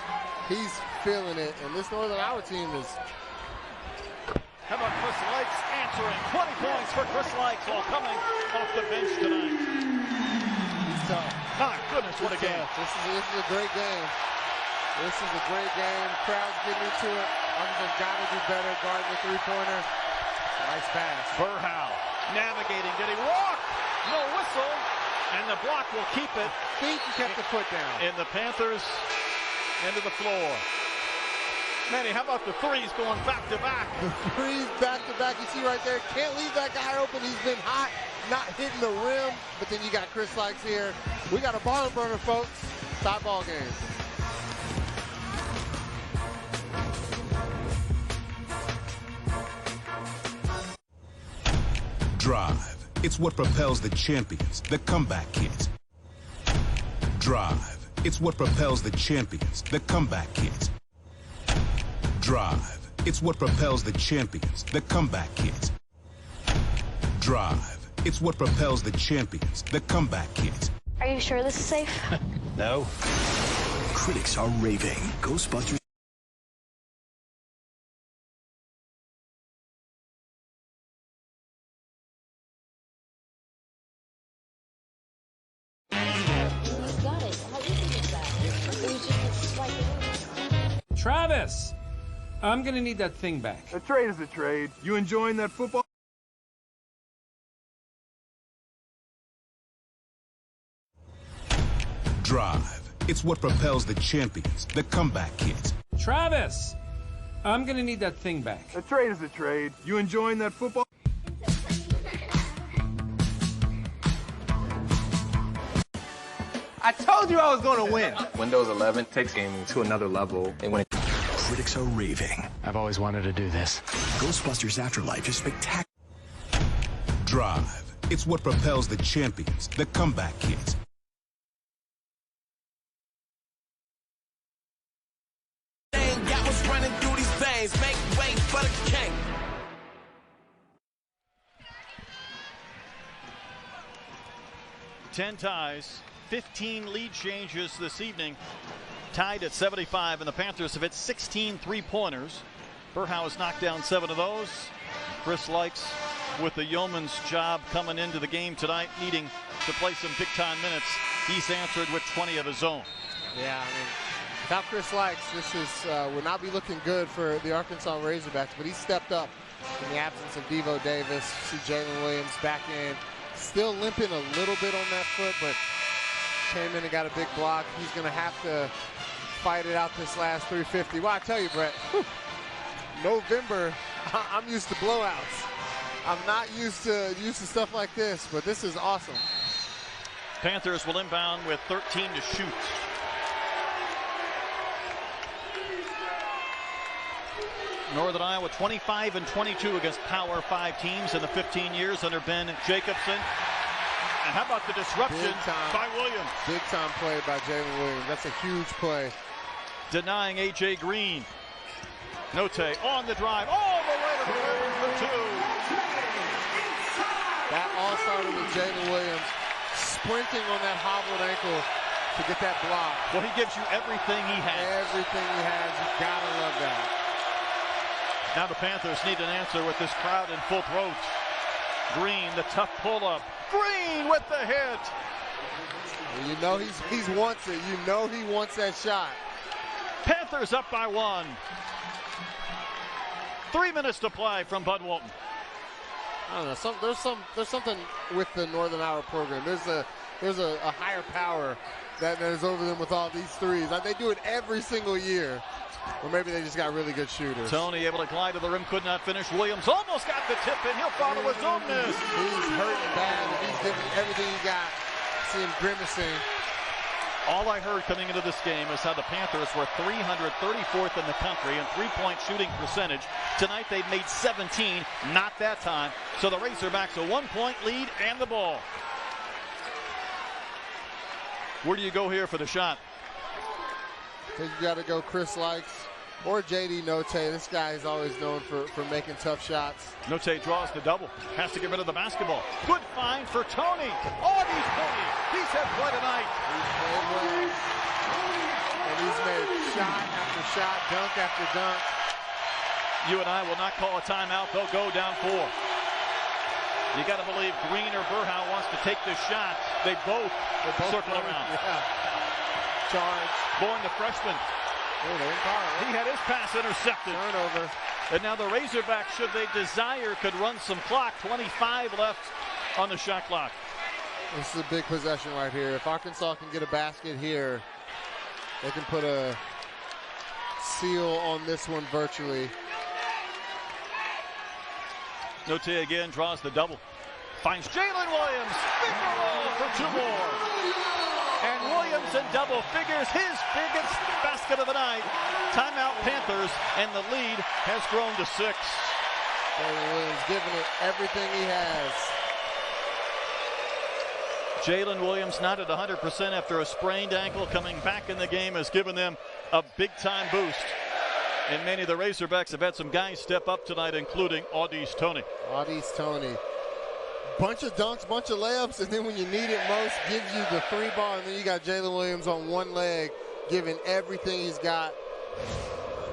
He's feeling it, and this Northern Iowa team is... How about Chris Lykes answering? 20 points for Chris Lykes while coming off the bench tonight. He's tough. My goodness, what a game. This is a great game. This is a great game. Crowd's getting into it. Arkansas got to do better guarding the 3-pointer. Nice pass. Burhow navigating. Did he walk? No whistle. And the block will keep it. Feet kept the foot down. In the Panthers end of the floor. Manny, how about the threes going back to back? The threes back to back. You see right there. Can't leave that guy open. He's been hot, not hitting the rim. But then you got Chris Lykes here. We got a barn burner, folks. Tie ball game. Drive. It's what propels the champions, the comeback kids. Drive. It's what propels the champions, the comeback kids. Drive. It's what propels the champions, the comeback kids. Drive. It's what propels the champions, the comeback kids. Are you sure this is safe? No. Critics are raving. Ghostbusters Travis, I'm going to need that thing back. A trade is a trade. You enjoying that football? Drive. It's what propels the champions, the comeback kids. Travis, I'm going to need that thing back. A trade is a trade. You enjoying that football? I told you I was going to win. Windows 11 takes gaming to another level. And when Critics are raving. I've always wanted to do this. Ghostbusters Afterlife is spectacular. Drive. It's what propels the champions, the comeback kids. Got what's running through these veins. Make way for the king. Ten ties, 15 lead changes this evening. Tied at 75, and the Panthers have hit 16 three-pointers. Burhow has knocked down 7 of those. Chris Lykes with the Yeoman's job coming into the game tonight, needing to play some big-time minutes. He's answered with 20 of his own. Yeah, I mean, without Chris Lykes, this is would not be looking good for the Arkansas Razorbacks, but he stepped up in the absence of Devo Davis. See Jalen Williams back in, still limping a little bit on that foot, but came in and got a big block. He's going to have to fight it out this last 350. Well, I tell you, Brett, November, I'm used to blowouts. I'm not used to stuff like this, but this is awesome. Panthers will inbound with 13 to shoot. Northern Iowa 25-22 against Power 5 teams in the 15 years under Ben Jacobson. And how about the disruption by Williams? Big time play by Jalen Williams. That's a huge play. Denying A.J. Green. Note on the drive all the way to the rim for 2. That all started with Jalen Williams sprinting on that hobbled ankle to get that block. Well, he gives you everything he has. Everything he has. You gotta love that. Now the Panthers need an answer with this crowd in full throat. Green, the tough pull-up. Green with the hit. You know he wants it. You know he wants that shot. Panthers up by 1. 3 minutes to play from Bud Walton. I don't know. There's something with the Northern Iowa program. There's a higher power that is over them with all these threes. Like, they do it every single year. Or maybe they just got really good shooters. Tony able to glide to the rim, could not finish. Williams almost got the tip, and he'll follow his own miss. He's hurting bad, and he's giving everything he got. See him grimacing. All I heard coming into this game is how the Panthers were 334th in the country in three-point shooting percentage. Tonight they've made 17, not that time. So the Razorbacks a 1-point lead and the ball. Where do you go here for the shot? I think you got to go Chris Lykes or J.D. Note. This guy is always known for making tough shots. Note draws the double. Has to get rid of the basketball. Good find for Tony. Oh, Tony. He's had quite a night. He's played well. And he's made shot after shot, dunk after dunk. UNI will not call a timeout. They'll go down 4. You got to believe Green or Burhow wants to take this shot. They both circle around. Yeah. Charge. Bourne, the freshman. He had his pass intercepted. Turnover. And now the Razorbacks, should they desire, could run some clock. 25 left on the shot clock. This is a big possession right here. If Arkansas can get a basket here, they can put a seal on this one virtually. Note again draws the double. Finds Jalen Williams. Finger roll for 2 more. And Williams in double figures, his biggest basket of the night. Timeout Panthers, and the lead has grown to 6. Jalen Williams giving it everything he has. Jalen Williams not at 100% after a sprained ankle. Coming back in the game has given them a big-time boost. And many of the Razorbacks have had some guys step up tonight, including Audi's Tony. Audi's Tony. Bunch of dunks, bunch of layups, and then when you need it most, gives you the 3 ball, and then you got Jalen Williams on one leg, giving everything he's got.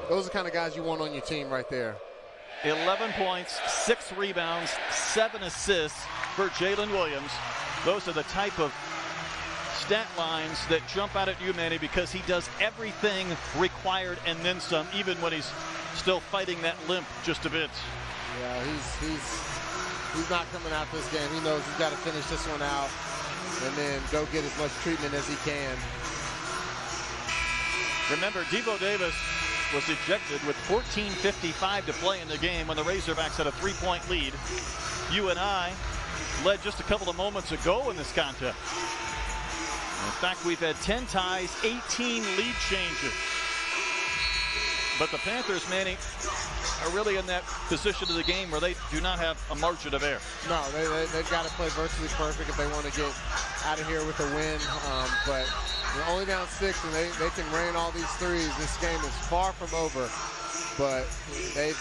Those are the kind of guys you want on your team right there. 11 points, 6 rebounds, 7 assists for Jalen Williams. Those are the type of stat lines that jump out at you, Manny, because he does everything required and then some, even when he's still fighting that limp just a bit. Yeah, he's not coming out this game. He knows he's got to finish this one out and then go get as much treatment as he can. Remember, Devo Davis was ejected with 14:55 to play in the game when the Razorbacks had a 3-point lead. UNI led just a couple of moments ago in this contest. In fact, we've had 10 ties, 18 lead changes. But the Panthers, Manny, are really in that position of the game where they do not have a margin of error. No, they've got to play virtually perfect if they want to get out of here with a win. But they're only down 6, and they can rain all these threes. This game is far from over, but they've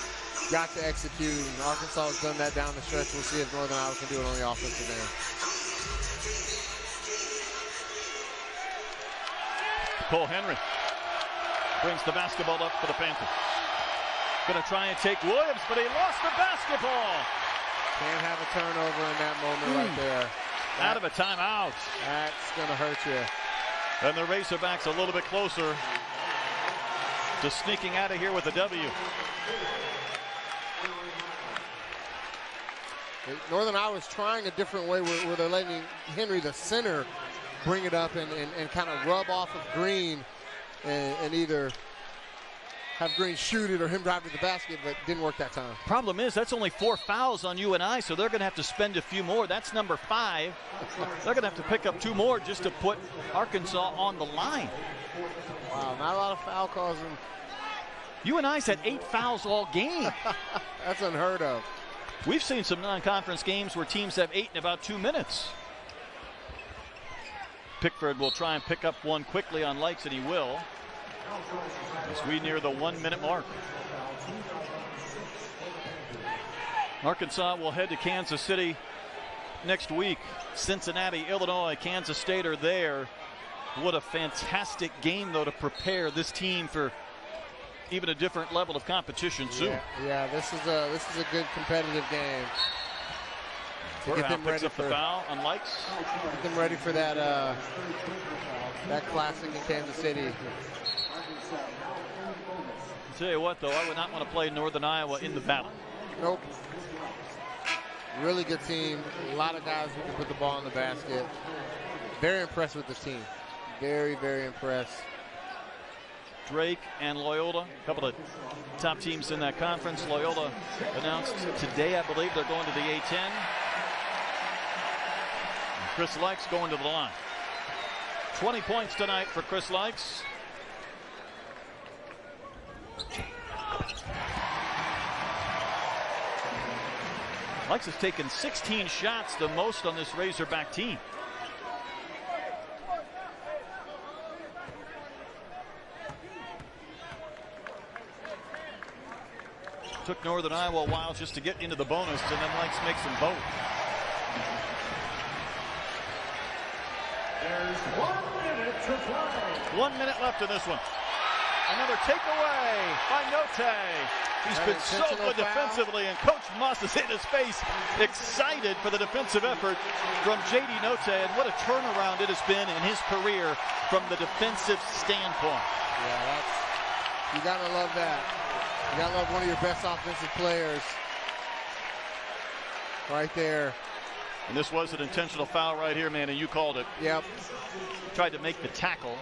got to execute, and Arkansas has done that down the stretch. We'll see if Northern Iowa can do it on the offensive end. Cole Henry brings the basketball up for the Panthers. Going to try and take Williams, but he lost the basketball. Can't have a turnover in that moment right there. Out of a timeout. That's going to hurt you. And the Razorbacks a little bit closer to sneaking out of here with a W. Northern Iowa's trying a different way where they're letting Henry, the center, bring it up and kind of rub off of Green and either have Green shoot it or him drive to the basket, but didn't work that time. Problem is, that's only 4 fouls on UNI, so they're going to have to spend a few more. That's number 5. They're going to have to pick up 2 more just to put Arkansas on the line. Wow, not a lot of foul calls. UNI's had 8 fouls all game. That's unheard of. We've seen some non-conference games where teams have 8 in about 2 minutes. Pickford will try and pick up one quickly on Lykes, and he will, as we near the 1-minute mark. Arkansas will head to Kansas City next week. Cincinnati, Illinois, Kansas State are there. What a fantastic game, though, to prepare this team for even a different level of competition soon. Yeah, this is a good competitive game. To get them picks ready up the foul on Lykes. Get them ready for that that classic in Kansas City. I'll tell you what, though, I would not want to play Northern Iowa in the battle. Nope. Really good team. A lot of guys who can put the ball in the basket. Very impressed with this team. Very, very impressed. Drake and Loyola, a couple of top teams in that conference. Loyola announced today, I believe, they're going to the A-10. And Chris Lykes going to the line. 20 points tonight for Chris Lykes. Lykes has taken 16 shots, the most on this Razorback team. Took Northern Iowa a while just to get into the bonus, and then Lykes makes them both. There's 1 minute to play. 1 minute left in this one. Another takeaway by Note. He's been so good defensively, and Coach Moss is in his face, excited for the defensive effort from J.D. Note, and what a turnaround it has been in his career from the defensive standpoint. Yeah, you gotta love that. You gotta love one of your best offensive players right there. And this was an intentional foul right here, man, and you called it. Yep. Tried to make the tackle.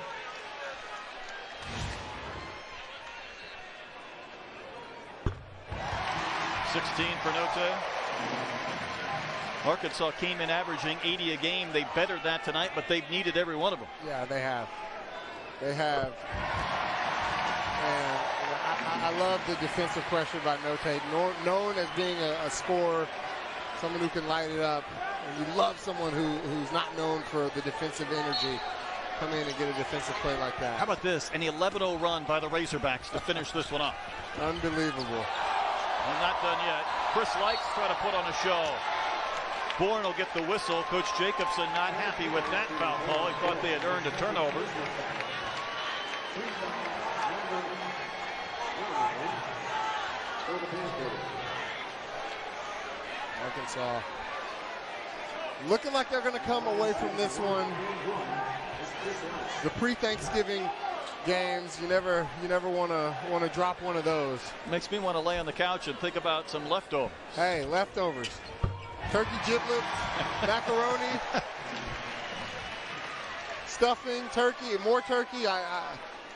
$16 for Note. Arkansas came in averaging 80 a game. They bettered that tonight, but they've needed every one of them. Yeah, they have. They have. And I love the defensive pressure by Note. Known as being a scorer, someone who can light it up. And you love someone who's not known for the defensive energy. Come in and get a defensive play like that. How about this? An 11-0 run by the Razorbacks to finish this one off. Unbelievable. Well, not done yet. Chris Lykes trying to put on a show. Bourne will get the whistle. Coach Jacobson not happy with that foul call. He thought they had earned a turnover. Arkansas looking like they're going to come away from this one the pre-Thanksgiving games, you never want to drop one of those. Makes me want to lay on the couch and think about some leftovers. Hey, leftovers. Turkey giblets, macaroni, stuffing, turkey, more turkey.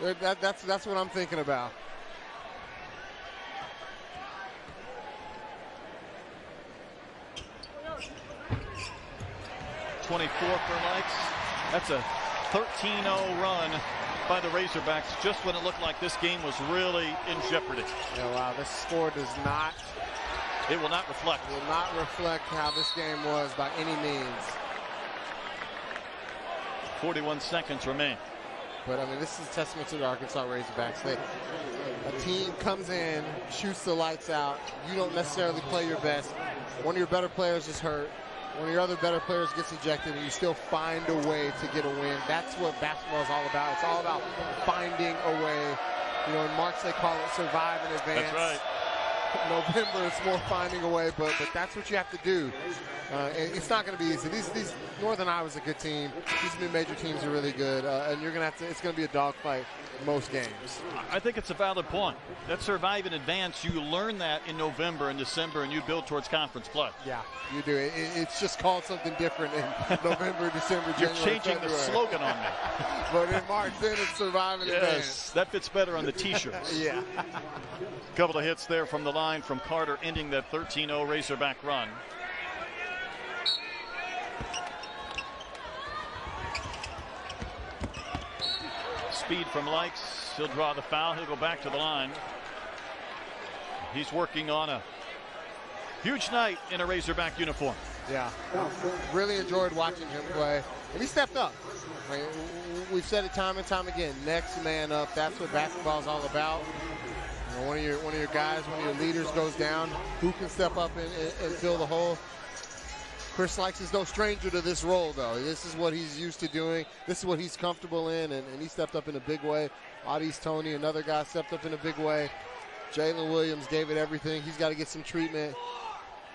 That's what I'm thinking about. .24 for Lykes. That's a 13-0 run by the Razorbacks just when it looked like this game was really in jeopardy. Yeah, wow, this score does not. It will not reflect. Will not reflect how this game was by any means. 41 seconds remain. But I mean, this is a testament to the Arkansas Razorbacks. A team comes in, shoots the lights out. You don't necessarily play your best. One of your better players is hurt. One of your other better players gets ejected, and you still find a way to get a win. That's what basketball is all about. It's all about finding a way. You know, in March they call it survive in advance. That's right. November it's more finding a way, but that's what you have to do. It's not going to be easy. These Northern Iowa's a good team. These mid-major teams are really good, and you're going to have to. It's going to be a dogfight most games. I think it's a valid point. That survive in advance, you learn that in November and December, and you build towards conference play. Yeah, you do. It's just called something different in November, December, You're January, changing February. the slogan on me. But in March, then it's survive in advance. Yes, that fits better on the T-shirts. Yeah. Couple of hits there from the line from Carter, ending that 13-0 Razorback run. Speed from Lykes. He'll draw the foul. He'll go back to the line. He's working on a huge night in a Razorback uniform. Yeah, really enjoyed watching him play, and he stepped up. I mean, we've said it time and time again. Next man up. That's what basketball is all about. You know, one of your guys, one of your leaders goes down. Who can step up and fill the hole? Chris Lykes is no stranger to this role, though. This is what he's used to doing. This is what he's comfortable in, and he stepped up in a big way. Audis Tony, another guy, stepped up in a big way. Jalen Williams gave it everything. He's got to get some treatment.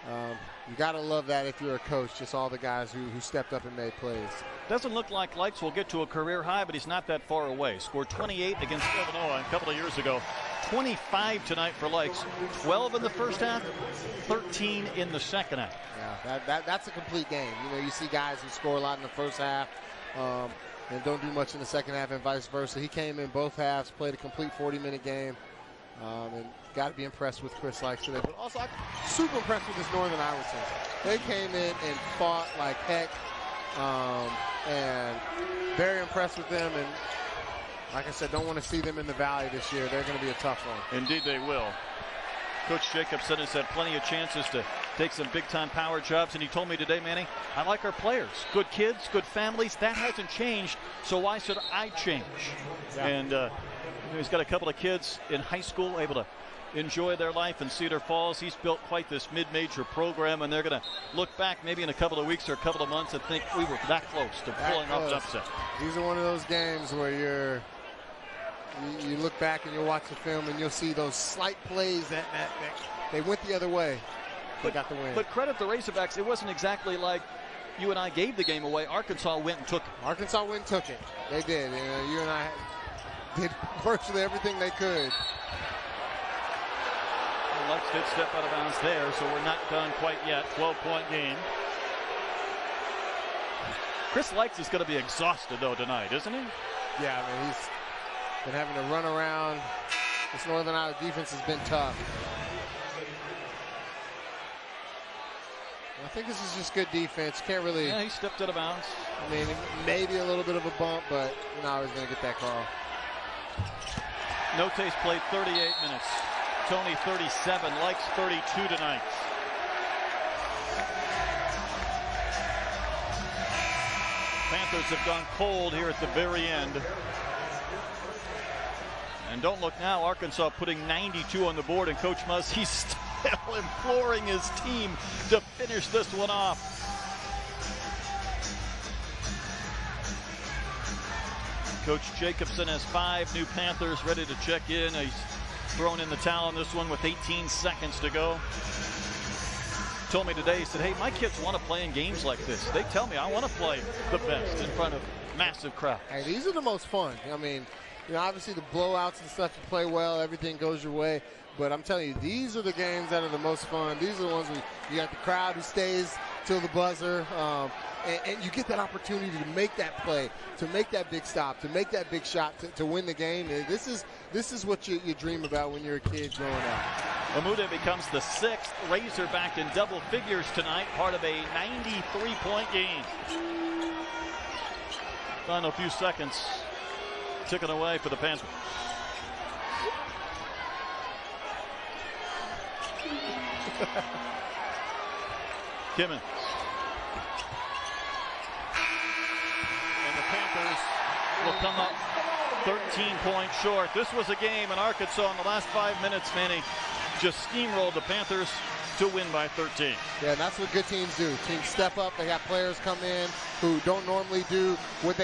You got to love that if you're a coach, just all the guys who stepped up and made plays. Doesn't look like Lykes will get to a career high, but he's not that far away. Scored 28 against Illinois a couple of years ago. 25 tonight for Lykes. 12 in the first half, 13 in the second half. Yeah, that's a complete game. You know, you see guys who score a lot in the first half and don't do much in the second half and vice versa. He came in both halves, played a complete 40-minute game, and got to be impressed with Chris Lykes today. But also, I'm super impressed with this Northern Iowa team. They came in and fought like heck, and very impressed with them. And like I said, don't want to see them in the Valley this year. They're going to be a tough one. Indeed they will. Coach Jacobson has had plenty of chances to take some big-time power jobs, and he told me today, Manny, I like our players. Good kids, good families. That hasn't changed, so why should I change? Yeah. And he's got a couple of kids in high school able to enjoy their life in Cedar Falls. He's built quite this mid-major program, and they're going to look back maybe in a couple of weeks or a couple of months and think we were that close to pulling off an upset. These are one of those games where you look back and you'll watch the film and you'll see those slight plays that they went the other way. They got the win. But credit the Razorbacks. It wasn't exactly like UNI gave the game away. Arkansas went and took it. Arkansas went and took it. They did. UNI did virtually everything they could. Lykes did step out of bounds there, so we're not done quite yet. 12-point game. Chris Lykes is going to be exhausted, though, tonight, isn't he? Yeah, I mean, he's been having to run around. This Northern Iowa defense has been tough. I think this is just good defense. Can't really. Yeah, he stepped out of bounds. I mean, maybe a little bit of a bump, but I was going to get that call. Note's played 38 minutes. Tony 37, Lykes 32 tonight. Panthers have gone cold here at the very end. And don't look now, Arkansas putting 92 on the board, and Coach Muzzey's still imploring his team to finish this one off. Coach Jacobson has 5 new Panthers ready to check in. He's thrown in the towel on this one with 18 seconds to go. Told me today, he said, hey, my kids want to play in games like this. They tell me I want to play the best in front of massive crowd. Hey, these are the most fun. I mean, you know, obviously the blowouts and stuff, you play well, everything goes your way. But I'm telling you, these are the games that are the most fun. These are the ones where you got the crowd who stays till the buzzer. And you get that opportunity to make that play, to make that big stop, to make that big shot, to win the game. This is what you dream about when you're a kid growing up. Amude becomes the 6th Razorback in double figures tonight, part of a 93-point game. Final few seconds ticking away for the Panthers. Kimmons. And the Panthers will come up 13 points short. This was a game in Arkansas in the last 5 minutes, Manny just steamrolled the Panthers to win by 13. Yeah, and that's what good teams do. Teams step up. They have players come in who don't normally do what they